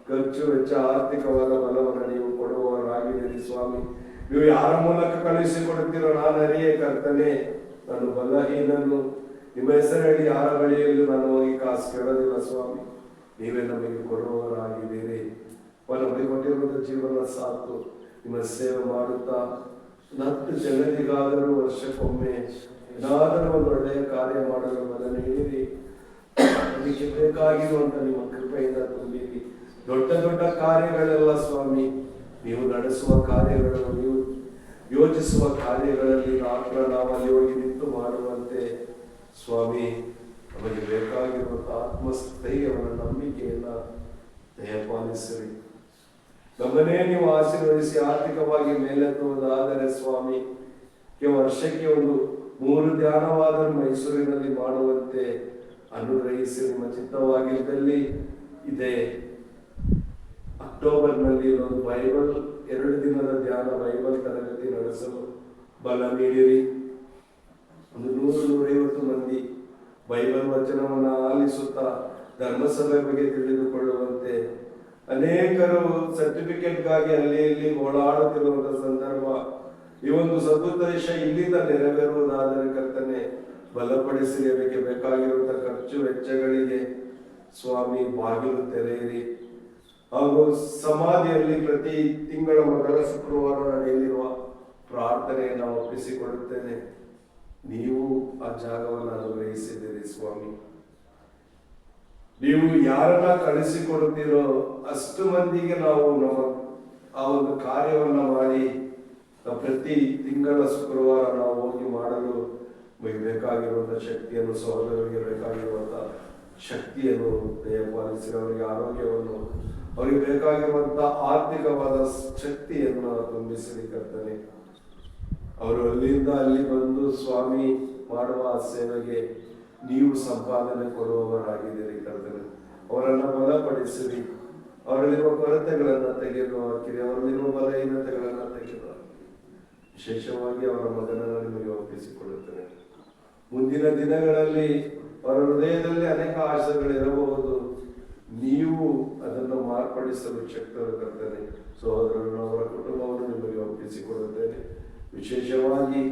Speaker 2: ಖರ್ಚು ವೆಚ್ಚ, ಆರ್ಥಿಕವಾದ ಬಲವನ್ನು ನೀವು ಕೊಡುವವರಾಗಿದ್ದೀರಿ ಸ್ವಾಮಿ. ನೀವು ಯಾರ ಮೂಲಕ ಕಳುಹಿಸಿಕೊಡುತ್ತೀರೋ ನಾನು ಅರಿಯೇ ಕರ್ತನೆ. ನಾನು ಬಲಹೀನನು, ನಿಮ್ಮ ಹೆಸರು ಹೇಳಿ ಯಾರ ಬಳಿಯಲ್ಲೂ ನಾನು ಹೋಗಿ ಕಾಸು ಕೇಳೋದಿಲ್ಲ ಸ್ವಾಮಿ. ನೀವೇ ನಮಗೆ ಕೊಡುವವರಾಗಿದ್ದೀರಿ. ನಮಗೆ ಕೊಟ್ಟಿರುವಂತ ಜೀವನ ಸಾಕು. ನಿಮ್ಮ ಸೇವೆ ಮಾಡುತ್ತಾ 10 ಜನರಿಗಾದರೂ ವರ್ಷಕ್ಕೊಮ್ಮೆ ಏನಾದರೂ ಒಂದು ಒಳ್ಳೆಯ ಕಾರ್ಯ ಮಾಡಲು ಬಲ ನೀಡಿರಿ. ಅದಕ್ಕೆ ಬೇಕಾಗಿರುವಂತ ನಿಮ್ಮ ಕೃಪೆಯಿಂದ ತುಂಬಿರಿ. ದೊಡ್ಡ ದೊಡ್ಡ ಕಾರ್ಯಗಳೆಲ್ಲ ಸ್ವಾಮಿ, ನೀವು ನಡೆಸುವ ಕಾರ್ಯಗಳು, ನೀವು ಯೋಚಿಸುವ ಕಾರ್ಯಗಳಲ್ಲಿ ಮಾತ್ರ ನಾವು ಅಲ್ಲಿ ಹೋಗಿ ನಿಂತು ಮಾಡುವಂತೆ ಸ್ವಾಮಿ, ನಮಗೆ ಬೇಕಾಗಿರುವಂತಹ ಆತ್ಮಸ್ಥೈರ್ಯವನ್ನು, ನಂಬಿಕೆಯನ್ನ ದಯಪಾಲಿಸಿರಿ. ನಮ್ಮನ್ನೇ ನೀವು ಆಶೀರ್ವದಿಸಿ ಆರ್ಥಿಕವಾಗಿ ಮೇಲೆತ್ತುವುದಾದರೆ ಸ್ವಾಮಿ, ವರ್ಷಕ್ಕೆ ಒಂದು 3 ಧ್ಯಾನವಾದರೂ ಮೈಸೂರಿನಲ್ಲಿ ಮಾಡುವಂತೆ ಅನುಗ್ರಹಿಸಿ. ನಿಮ್ಮ ಚಿತ್ತವಾಗಿದ್ದಲ್ಲಿ ಇದೆ ಅಕ್ಟೋಬರ್ನಲ್ಲಿ ಒಂದು ಬೈಬಲ್ 2 ದಿನದ ಧ್ಯಾನ, ಬೈಬಲ್ ತರಗತಿ ನಡೆಸಲು ಬಲ ನೀಡಿರಿ.
Speaker 3: ಒಂದು 100-150 ಮಂದಿ ಬೈಬಲ್ ವಚನವನ್ನು ಆಲಿಸುತ್ತಾ ಧರ್ಮಸಭೆ ಬಗ್ಗೆ ತಿಳಿದುಕೊಳ್ಳುವಂತೆ ಅನೇಕರು ಸರ್ಟಿಫಿಕೇಟ್ಗಾಗಿ ಅಲ್ಲಿ ಇಲ್ಲಿ ಓಡಾಡುತ್ತಿರುವಂತಹ ಸಂದರ್ಭ. ಈ ಒಂದು ಸದುದ್ದೇಶ ಇಲ್ಲಿಂದ ನೆರವೇರುವುದಾದರೆ ಕರ್ತನೆ ಬಲಪಡಿಸಿ, ಅದಕ್ಕೆ ಬೇಕಾಗಿರುವಂತಹ ಖರ್ಚು ವೆಚ್ಚಗಳಿಗೆ ಸ್ವಾಮಿ ಬಾಗಿಲು ತೆರೆಯಿರಿ. ಹಾಗೂ ಸಮಾಧಿಯಲ್ಲಿ ಪ್ರತಿ ತಿಂಗಳ ಮೊದಲ ಶುಕ್ರವಾರ ನಡೆಯಲಿರುವ ಪ್ರಾರ್ಥನೆಯನ್ನು ಒಪ್ಪಿಸಿಕೊಡುತ್ತೇನೆ. ನೀವು ಆ ಜಾಗವನ್ನು ಅನುಗ್ರಹಿಸಿದ್ದೀರಿ ಸ್ವಾಮಿ. ನೀವು ಯಾರನ್ನ ಕಳಿಸಿಕೊಡುತ್ತೀರೋ ಅಷ್ಟು ಮಂದಿಗೆ ನಾವು ನಮ್ಮ ಆ ಒಂದು ಕಾರ್ಯವನ್ನ ಮಾಡಿ ಪ್ರತಿ ತಿಂಗಳ ಶುಕ್ರವಾರ ನಾವು ಹೋಗಿ ಮಾಡಲು ಬೇಕಾಗಿರುವಂತಹ ಶಕ್ತಿಯನ್ನು, ಸಹೋದರರಿಗೆ ಬೇಕಾಗಿರುವಂತಹ ಶಕ್ತಿಯನ್ನು ದಯಪಾಲಿಸಿ, ಅವರಿಗೆ ಆರೋಗ್ಯವನ್ನು, ಅವರಿಗೆ ಬೇಕಾಗಿರುವಂತಹ ಆರ್ಥಿಕವಾದ ಶಕ್ತಿಯನ್ನು ತುಂಬಿಸಿ ಕರ್ತನೆ. ಅವರು ಅಲ್ಲಿಂದ ಅಲ್ಲಿ ಬಂದು ಸ್ವಾಮಿ ಮಾಡುವ ಸೇವೆಗೆ ನೀವು ಸಂಪಾದನೆ ಕೊಡುವವರಾಗಿದ್ದೀರಿ ಕರ್ತನೆ. ಅವರನ್ನು ಬಲಪಡಿಸಿರಿ, ಅವರಲ್ಲಿರುವ ಕೊರತೆಗಳನ್ನು ತೆಗೆದು ಹಾಕಿರಿ, ಅವರಲ್ಲಿರುವ ಬಲಹೀನತೆಗಳನ್ನು ತೆಗೆದು ಹಾಕಿರಿ. ವಿಶೇಷವಾಗಿ ಅವರ ಮಗನನ್ನು ನಿಮಗೆ ಒಪ್ಪಿಸಿಕೊಳ್ಳುತ್ತೇನೆ. ಮುಂದಿನ ದಿನಗಳಲ್ಲಿ ಅವರ ಹೃದಯದಲ್ಲಿ ಅನೇಕ ಆಶೆಗಳಿರಬಹುದು, ನೀವು ಅದನ್ನು ಮಾರ್ಪಡಿಸಲು ಶಕ್ತರು ಕರ್ತನೆ. ಸಹೋದರರು, ಅವರ ಕುಟುಂಬವನ್ನು ನಿಮಗೆ ಒಪ್ಪಿಸಿಕೊಡುತ್ತೇನೆ. ವಿಶೇಷವಾಗಿ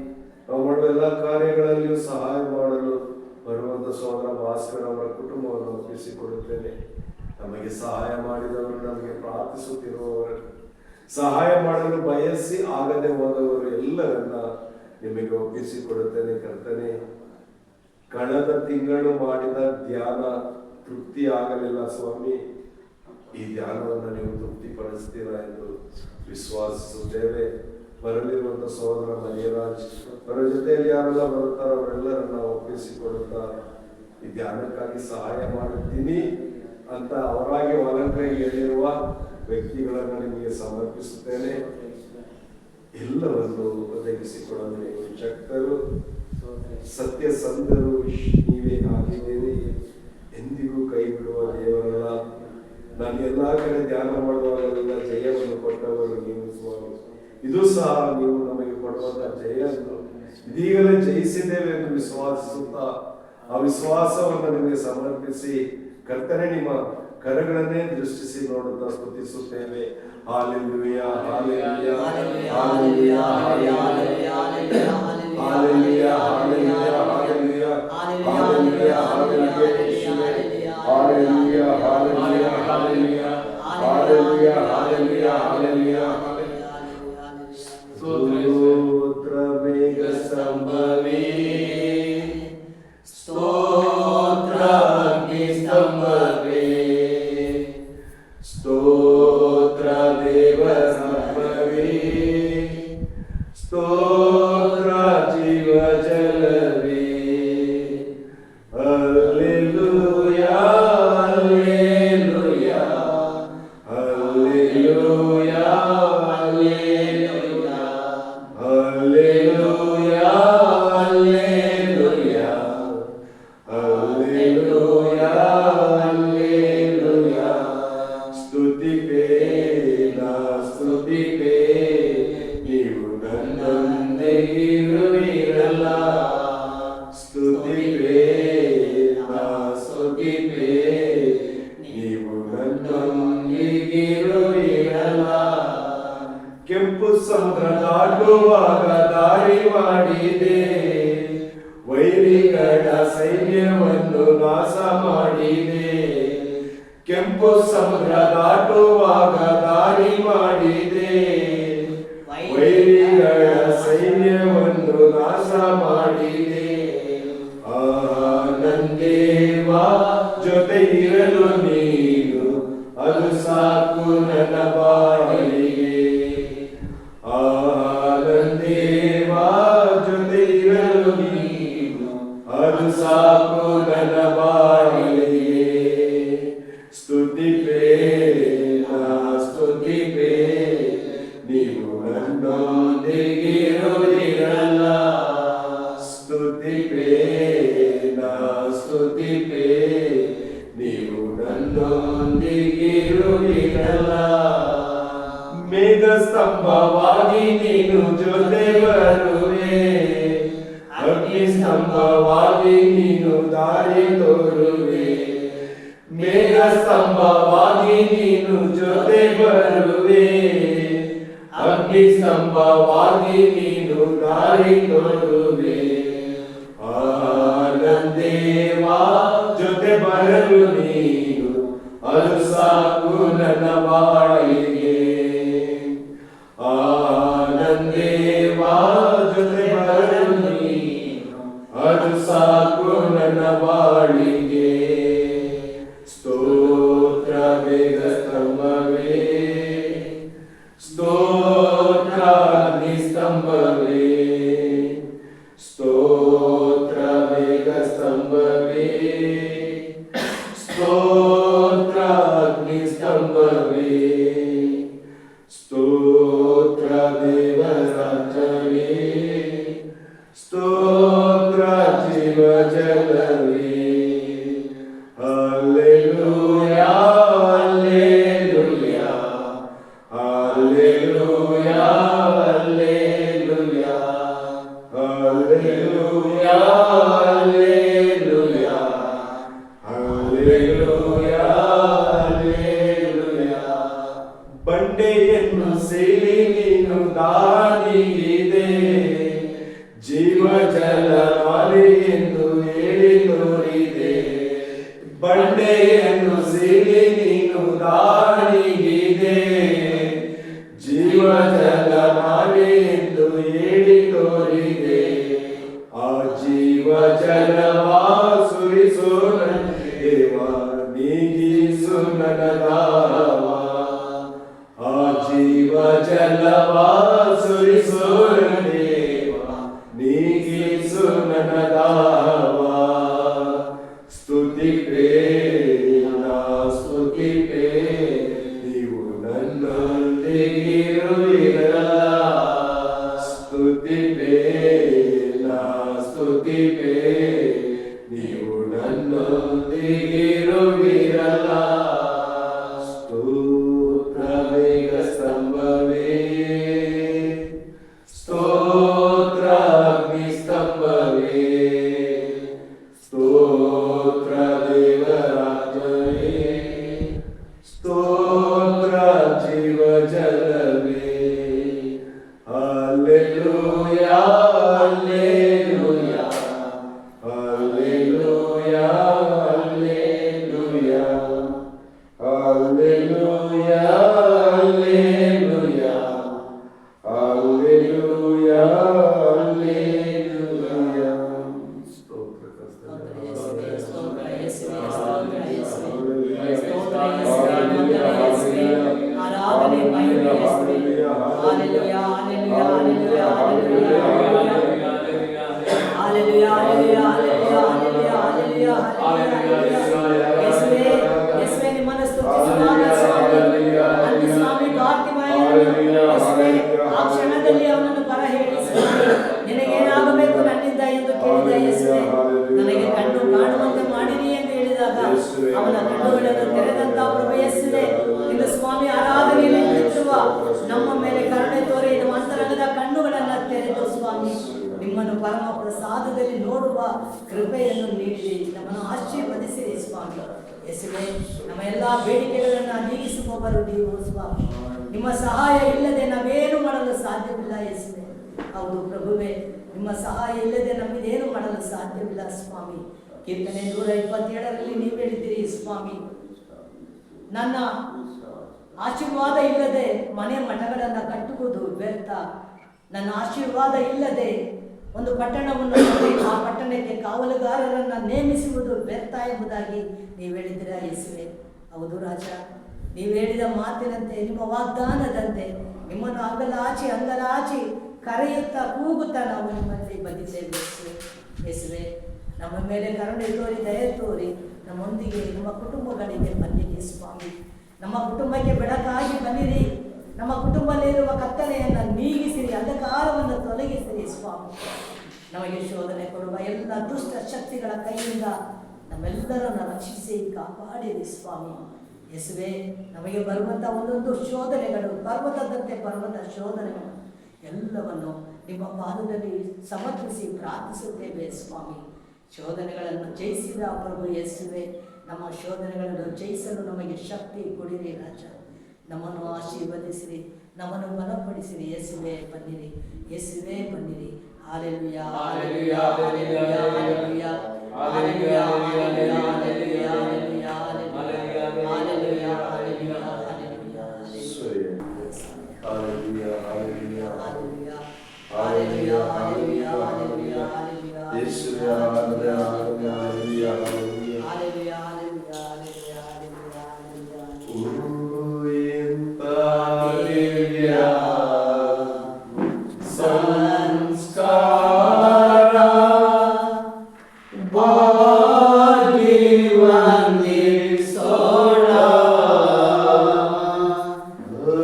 Speaker 3: ನಾವು ಮಾಡುವ ಎಲ್ಲ ಕಾರ್ಯಗಳಲ್ಲಿಯೂ ಸಹಾಯ ಮಾಡಲು ಬರುವಂತ ಸಹೋದರ ಭಾಸ್ಕರ್ ಅವರ ಕುಟುಂಬವನ್ನು ಒಪ್ಪಿಸಿಕೊಡುತ್ತೇನೆ. ನಮಗೆ ಸಹಾಯ ಮಾಡಿದವರು, ನಮಗೆ ಪ್ರಾರ್ಥಿಸುತ್ತಿರುವವರು, ಸಹಾಯ ಮಾಡಲು ಬಯಸಿ ಆಗದೆ ಹೋದವರು ಎಲ್ಲರನ್ನ ನಿಮಗೆ ಒಪ್ಪಿಸಿಕೊಡುತ್ತೇನೆ ಕರ್ತನೆ. ಕಳೆದ ತಿಂಗಳು ಮಾಡಿದ ಧ್ಯಾನ ತೃಪ್ತಿ ಆಗಲಿಲ್ಲ ಸ್ವಾಮಿ. ಈ ಧ್ಯಾನವನ್ನು ನೀವು ತೃಪ್ತಿಪಡಿಸ್ತೀರಾ ಎಂದು ವಿಶ್ವಾಸಿಸುತ್ತೇವೆ. ಬರಲಿರುವಂತ ಸಹೋದರ ಮರಿಯರಾಜ್ ಅವರ ಜೊತೆಯಲ್ಲಿ ಯಾರೆಲ್ಲ ಬರುತ್ತಾರೋ ಅವರೆಲ್ಲರನ್ನ ಒಪ್ಪಿಸಿಕೊಡುತ್ತಾ ಈ ಧ್ಯಾನಕ್ಕಾಗಿ ಸಹಾಯ ಮಾಡುತ್ತೀನಿ ಅಂತ ಅವರಾಗಿ ಹೊಲಂಕೈ ಹೇಳಿರುವ ವ್ಯಕ್ತಿಗಳನ್ನು ನಿಮಗೆ ಸಮರ್ಪಿಸುತ್ತೇನೆ. ಎಲ್ಲವನ್ನು ಒದಗಿಸಿಕೊಡಲು ನೀವು ಶಕ್ತರು, ಸತ್ಯಸಂಧರು ನೀವೇ ಆಗಿದ್ದೀರಿ. ಎಂದಿಗೂ ಕೈ ಬಿಡುವ ದೇವರಲ್ಲ. ನಾನು ಎಲ್ಲಾ ಕಡೆ ಧ್ಯಾನ ಮಾಡುವಾಗಲೆಲ್ಲ ಜಯವನ್ನು ಕೊಟ್ಟವರು ನೀವು ಸ್ವಾಮಿ. ಇದು ಸಹ ನೀವು ನಮಗೆ ಕೊಡುವಂತಹ ಜಯವನ್ನು ಇದೀಗಲೇ ಜಯಿಸಿದ್ದೇವೆ ಎಂದು ವಿಶ್ವಾಸಿಸುತ್ತಾ ಆ ವಿಶ್ವಾಸವನ್ನು ನಿಮಗೆ ಸಮರ್ಪಿಸಿ ಕರ್ತನೆ ನಿಮ್ಮ ಕರಗಳನ್ನೇ ದೃಷ್ಟಿಸಿ ನೋಡುತ್ತಾ ಸ್ತುತಿಸುತ್ತೇವೆ. ಹಾಲೆಲೂಯಾ, ಹಾಲೆಲೂಯಾ, ಹಾಲೆಲೂಯಾ, ಹಾಲೆಲೂಯಾ, ಹಾಲೆಲೂಯಾ, ಹಾಲೆಲೂಯಾ, ಹಾಲೆಲೂಯಾ, ಹಾಲೆಲೂಯಾ, ಹಾಲೆಲೂಯಾ, ಹಾಲೆಲೂಯಾ, ಹಾಲೆಲೂಯಾ, ಹಾಲೆಲೂಯಾ, ಹಾಲೆಲೂಯಾ, ಹಾಲೆಲೂಯಾ. ಸ್ತೋತ್ರ ಮೇಘ ಸ್ತಂಭವೇ, ಸ್ತೋತ್ರ ಅಗ್ನಿ ಸ್ತಂಭವೇ, ಸ್ತೋತ್ರ ದೇವ ಸ್ತಂಭವೇ, ಸ್ತೋತ್ರ ಜೀವ ಜಲವೇ. ಹಲ್ಲೆಲೂಯಾ, ಹಲ್ಲೆಲೂಯಾ, ಹಲ್ಲೆಲೂಯಾ, ಹಲ್ಲೆಲೂಯಾ, ಹಲ್ಲೆಲೂಯಾ, ಹಲ್ಲೆಲೂಯಾ, ಹಲ್ಲೆಲೂಯಾ, ಹಲ್ಲೆಲೂಯಾ. ಸ್ತುತಿಪೇ ನಾ ಸ್ತುತಿಪೇ, ನೀವು ನನ್ನೊಂದಿಗಿರುವಿರಲ್ಲ. ಸ್ತುತಿಪೇ ನಾ ಸ್ತುತಿಪೇ, ನೀವು ನನ್ನೊಂದಿಗಿರುವಿರಲ್ಲ. ಕೆಂಪು ಸಮುದ್ರ ದಾಟುವಾಗ ದಾರಿ ಮಾಡಿದೆ, ವೈರಿಗಳ ಸೈನ್ಯವನ್ನು ನಾಶ ಮಾಡಿದೆ. ಕೆಂಪು ಸಮುದ್ರ ದಾಟುವಾಗ ದಾರಿ ಮಾಡಿದೆ, ವೈರಿಗಳ ಸೈನ್ಯವನ್ನು ನಾಶ ಮಾಡಿದೆ. ಆನಂದೇವ ಜೊತೆ ಇರಲು ನೀನು, ಅದು ಸಾಕು ನನ್ನ ಬಾಳಿಗೆ. ಆನಂದೇವ ಜೊತೆ ಇರಲು ನೀನು, ಅದು ಸಾಕು ನನ್ನ ಬಾಳಿಗೆ. ಸ್ತುತಿಪೇ ನಾ ಸ್ತುತಿಪೇ, ನೀವು ನನ್ನೊಂದಿಗಿರುವಿರಲ್ಲ. ಸ್ತುತಿಪೇ ನಾ ಸ್ತುತಿಪೇ, ನೀವು ನನ್ನೊಂದಿಗಿರುವಿರಲ್ಲ. ಮೇಘ ಸ್ತಂಭವಾಗಿ ನೀನು ಜೊತೆ ಬರುವೆ, ಅಗ್ನಿ ಅಗ್ನಿಸ್ತಂಭವಾಗಿ ನೀನು ದಾರಿ ತೋರುವೆ, ಮೇಘಸ್ತಂಭವಾಗಿ ನೀನು ಜೊತೆ ಬರುವೆ, ಅಗ್ನಿಸ್ತಂಭವಾಗಿ ನೀನು ದಾರಿ ತೋರುವೆ. ಆನಂದೇವಾ ಜೊತೆ ಬರಲು ನೀನು, ಅದು ಸಾಕು ನನ್ನ ಬಾಳಿಗೆ. ಆನಂದೇವಾ ಜೊತೆ ಬರಲು ನೀನು, ಅದು ಸಾಕು ನನ್ನ ಬಾಳಿಗೆ. ಸ್ತೋತ್ರ ಮೇಘಸ್ತಂಭವೇ, ಸ್ತೋತ್ರ ಅಗ್ನಿಸ್ತಂಭವೇ, ಸ್ತೋತ್ರ ಮೇಘಸ್ತಂಭವೇ, ಸ್ತೋತ್ರ ಅಗ್ನಿಸ್ತಂಭವೇ, ಸ್ತೋತ್ರ ದೇವರಾಜವೇ, ಸ್ತೋತ್ರ ಜೀವಜಲವೇ. Hallelujah, hallelujah, hallelujah, hallelujah, hallelujah, hallelujah, hallelujah, hallelujah. ಬಂಡೆಯನ್ನು ಸೇರಿ ನೀನು ದಾನಿಗಿದೆ, ಜೀವ ಜಲ ಎಂದು ಹೇಳಿ ತೋರಿದೆ. ಬಂಡೆಯನ್ನು ಸೇರಿ ನೀನು ದಾನಿಗಿದೆ, ಜೀವ ಜಲ ಎಂದು ಹೇಳಿ ತೋರಿದೆ. ಆ ಜೀವ ಜಲವಾ ಸುರಿಸೋ ನನ್ನ ದೇವ, ನೀಗಿಸು ನನ್ನ ದಾವ. ಆ ಜೀವ ಜಲವಾ ಸುರಿಸೋ ನನ್ನ ದೇವ, ನೀಗಿಸು ನನ್ನ ದಾವ. ಸ್ತುತಿಪೇ ನಾ ಸ್ತುತಿಪೇ, ನೀವು ನನ್ನೊಂದಿಗಿರುವಿರಲ್ಲ. ಸ್ತುತಿಪೇ ನಾ ಸ್ತುತಿಪೇ, ನೀವು ನನ್ನೊಂದಿಗಿರುವಿರಲ್ಲ. ಸ್ತೋತ್ರ ಮೇಘಸ್ತಂಭವೇ, ಸ್ತೋತ್ರ ಅಗ್ನಿಸ್ತಂಭವೇ, ಸ್ತೋತ್ರ ದೇವರಾಜವೇ, ಸ್ತೋತ್ರ ಜೀವಜಲವೇ. Hallelujah, hallelujah, hallelujah, hallelujah, hallelujah, hallelujah, hallelujah, hallelujah. ಸ್ತೋತ್ರ
Speaker 2: ಆರಾಧನೆ ಮಹಿಮೆ Hallelujah, hallelujah, hallelujah, hallelujah, hallelujah, hallelujah, hallelujah, hallelujah. ಯೇಸುವೇ ನಿಮ್ಮನ್ನು ಸ್ತುತಿಸುವಾಗ ಸ್ವಾಮಿ, ಸ್ವಾಮಿ ಕಾರ್ತಿಮಾಯ ಆ ಕ್ಷಣದಲ್ಲಿ ಅವನನ್ನು ಪರ ಹೇಳಿಸಿ, ನಿನಗೇನಾಗಬೇಕು ನನ್ನಿಂದ ಎಂದು ಕೇಳಿದ ಯೇಸುವೇ, ನನಗೆ ಕಣ್ಣು ಕಾಣುವಂತೆ ಮಾಡಿರಿ ಎಂದು ಹೇಳಿದಾಗ ಅವನ ಕಣ್ಣುಗಳನ್ನು ತೆರೆದಂತ ಪ್ರಭು ಯೇಸುವೇ, ಇಂದು ಸ್ವಾಮಿ ಆರಾಧನೆಯಲ್ಲಿ ನಿಂತಿರುವ ನಮ್ಮ ಮೇಲೆ ಕರುಣೆ ತೋರಿ ನಮ್ಮ ಅಂತರಂಗದ ಕಣ್ಣುಗಳನ್ನು ತೆರೆದು ಸ್ವಾಮಿ ನಿಮ್ಮನ್ನು ಪರಮ ಪ್ರಸಾದದಲ್ಲಿ ನೋಡುವ ಕೃಪೆಯನ್ನು ನೀಡಿ ನಮ್ಮನ್ನು ಆಶೀರ್ವದಿಸಿರಿ ಸ್ವಾಮಿ. ಯೇಸುವೇ, ನಮ್ಮ ಎಲ್ಲ ಬೇಡಿಕೆಗಳನ್ನು ನೀಗಿಸುವವರು ನೀವು ಸ್ವಾಮಿ. ನಿಮ್ಮ ಸಹಾಯ ಇಲ್ಲದೆ ನಾವೇನು ಮಾಡಲು ಸಾಧ್ಯವಿಲ್ಲ ಯೇಸುವೇ. ಹೌದು ಪ್ರಭುವೇ, ನಿಮ್ಮ ಸಹಾಯ ಇಲ್ಲದೆ ನಮಗೇನು ಮಾಡಲು ಸಾಧ್ಯವಿಲ್ಲ ಸ್ವಾಮಿ. ಕೀರ್ತನೆ 127ರಲ್ಲಿ ನೀವು ಹೇಳಿದ್ದೀರಿ ಸ್ವಾಮಿ, ನನ್ನ ಆಶೀರ್ವಾದ ಇಲ್ಲದೆ ಮನೆ ಮಠಗಳನ್ನು ಕಟ್ಟುವುದು ವ್ಯರ್ಥ, ನನ್ನ ಆಶೀರ್ವಾದ ಇಲ್ಲದೆ ಒಂದು ಪಟ್ಟಣವನ್ನು ಕಟ್ಟಿ ಆ ಪಟ್ಟಣಕ್ಕೆ ಕಾವಲುಗಾರರನ್ನು ನೇಮಿಸುವುದು ವ್ಯರ್ಥ ಎಂಬುದಾಗಿ ನೀವು ಹೇಳಿದ್ದೀರಾ ಯೇಸುವೆ. ಹೌದು ರಾಜ, ನೀವು ಹೇಳಿದ ಮಾತಿನಂತೆ, ನಿಮ್ಮ ವಾಗ್ದಾನದಂತೆ ನಿಮ್ಮನ್ನು ಅಂಗಲಾಚಿ ಅಂಗಲಾಚಿ ಕರೆಯುತ್ತಾ ಕೂಗುತ್ತಾ ನಾವು ನಿಮ್ಮಲ್ಲಿ ಬಂದಿದ್ದೇವೆ ಯೇಸುವೆ. ನಮ್ಮ ಮೇಲೆ ಕರುಣೆ ತೋರಿ ದಯೆ ತೋರಿ ನಮ್ಮೊಂದಿಗೆ ನಮ್ಮ ಕುಟುಂಬಗಳಿಗೆ ಬಂದಿರಿ ಸ್ವಾಮಿ. ನಮ್ಮ ಕುಟುಂಬಕ್ಕೆ ಬೆಳಕಾಗಿ ಬನ್ನಿರಿ. ನಮ್ಮ ಕುಟುಂಬದಲ್ಲಿರುವ ಕತ್ತಲೆಯನ್ನು ನೀಗಿಸಿರಿ, ಅಂಧಕಾರವನ್ನು ತೊಲಗಿಸಿರಿ ಸ್ವಾಮಿ. ನಮಗೆ ಶೋಧನೆ ಕೊಡುವ ಎಲ್ಲ ದುಷ್ಟ ಶಕ್ತಿಗಳ ಕೈಯಿಂದ ನಮ್ಮೆಲ್ಲರನ್ನು ರಕ್ಷಿಸಿ ಕಾಪಾಡಿರಿ ಸ್ವಾಮಿ. ಯೇಸುವೆ, ನಮಗೆ ಬರುವಂಥ ಒಂದೊಂದು ಶೋಧನೆಗಳು, ಪರ್ವತದಂತೆ ಪರ್ವತ ಶೋಧನೆಗಳು ಎಲ್ಲವನ್ನು ನಿಮ್ಮ ಪಾದದಲ್ಲಿ ಸಮರ್ಪಿಸಿ ಪ್ರಾರ್ಥಿಸುತ್ತೇವೆ ಸ್ವಾಮಿ. ಶೋಧನೆಗಳನ್ನು ಜಯಿಸಿದ ಪ್ರಭು ಯೇಸುವೆ, ನಮ್ಮ ಶೋಧನೆಗಳನ್ನು ಜಯಿಸಲು ನಮಗೆ ಶಕ್ತಿ ಕೊಡಿರಿ ರಾಜ. ನಮ್ಮನ್ನು ಆಶೀರ್ವದಿಸಿರಿ, ನಮ್ಮನ್ನು ಬಲಪಡಿಸಿರಿ. ಯೇಸುವೆ ಬನ್ನಿರಿ, ಯೇಸುವೆ ಬನ್ನಿರಿ. ಹಾಲೆಲೂಯಾ, ಹಾಲೆಲೂಯಾ, ಹಾಲೆಲೂಯಾ, ಹಾಲೆಲೂಯಾ, ಹಾಲೆಲೂಯಾ, ಹಾಲೆಲೂಯಾ, ಹಾಲೆಲೂಯಾ, ಹಾಲೆಲೂಯಾ, ಹಾಲೆಲೂಯಾ, ಹಾಲೆಲೂಯಾ, hallelujah.
Speaker 3: Hallelujah, hallelujah.
Speaker 2: Hallelujah, hallelujah, hallelujah, hallelujah, hallelujah.
Speaker 3: Yeshua, hallelujah, hallelujah, hallelujah, hallelujah.
Speaker 2: Hallelujah, hallelujah, hallelujah, hallelujah, hallelujah.
Speaker 3: Oh, ಎಂತ ದಿವ್ಯ ಸಂಸ್ಕಾರ ಬಾಗಿ ವಂದಿಸೋಣ.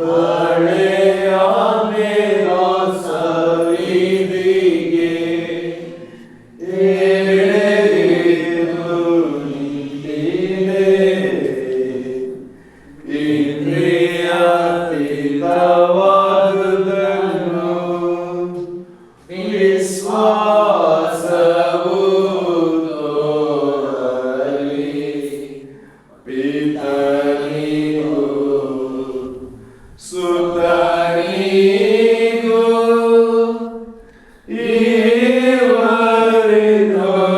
Speaker 3: ಹಳೆಯ ಮೇಲ ಸವಿದಿಗೆ ಎಳೆದು ನಿಂತಿದೆ. ಇಂದ್ರಿಯಾತೀತವಾದುದನ್ನು ವಿಶ್ವಾಸವು ತೋರಲಿ. ಪಿತನಿಗೂ ಸುತನಿಗೂ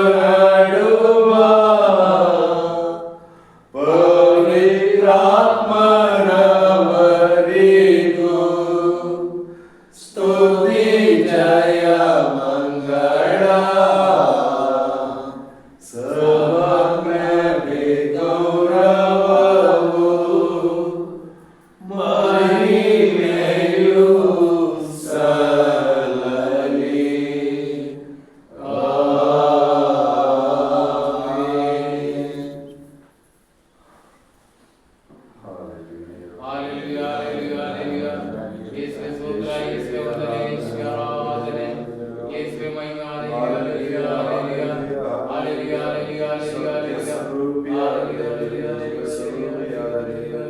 Speaker 3: ಇವರಿನೊರಡುವ ಪವಿತ್ರಾತ್ಮರವರಿಗೂ ಸ್ತುತಿ ಜಯ ಮಂಗಳ. ಸಮಗ್ರತೆ ಗೌರವವು ಮಹಿಮೆಯು ಸಲ್ಲಲಿ.
Speaker 1: Hallelujah, hallelujah, hallelujah. ಯೇಸುವೆ ಸ್ತೋತ್ರ, ಯೇಸುವೆ ವಂದನೆ, ಯೇಸುವೆ ಆರಾಧನೆ, ಯೇಸುವೆ ಮಹಿಮೆ. Hallelujah, hallelujah, hallelujah, hallelujah, hallelujah,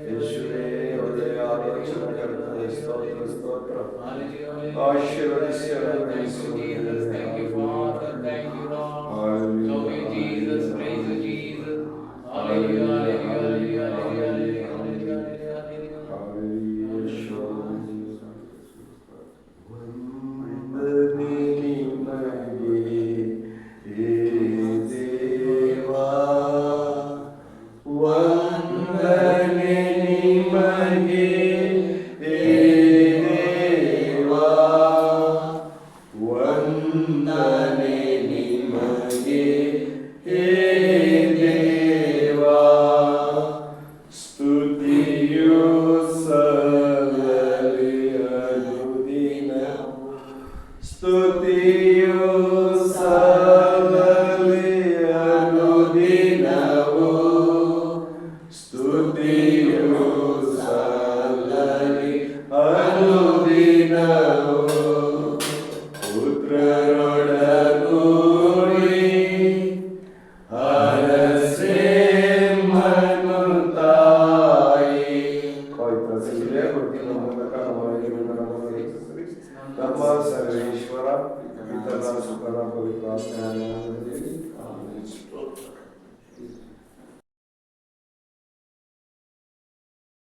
Speaker 3: ಯೇಸುವೇ ಒಳ್ಳೆಯ ಆಲೋಚನೆಕರ್ತನೇ ಸ್ತೋತ್ರ, ಸ್ತೋತ್ರ. ಆಶೀರ್ವದಿಸಿ ಅನುಗ್ರಹಿಸುವವರೇ.
Speaker 1: Thank you, Father. Thank you, Lord.
Speaker 3: Hallelujah.
Speaker 1: Love you, Jesus. Praise you, Jesus. Hallelujah, hallelujah, hallelujah, hallelujah, hallelujah, hallelujah, hallelujah.
Speaker 3: ವಂದನೆ ನಿಮಗೆ ಹೇ ದೇವಾ, ವಂದನೆ ನಿಮಗೆ ಹೇ ದೇವಾ, ವಂದನೆ ನಿಮಗೆ ಹೇ ದೇವಾ. ಸ್ತುತಿಯು ಸಲ್ಲಲಿ ಅನುದಿನವೂ, ಸ್ತುತಿಯು ಸಲ್ಲಲಿ ಅನುದಿನವೂ, ಸ್ತುತಿಯು ಸಲ್ಲಲಿ ಅನುದಿನವೂ. ಪುತ್ರರೊಡಗೂಡಿ ಹರಸೇಮ್ಮನು ತಾಯಿ. ನಮ್ಮ ಸರ್ವೇಶ್ವರ ಪಿತನ ಸುತನ ಪವಿತ್ರಾತ್ಮನ ನಾಮದಲ್ಲಿ ಆಮೆನ್. ಸ್ತೋತ್ರ.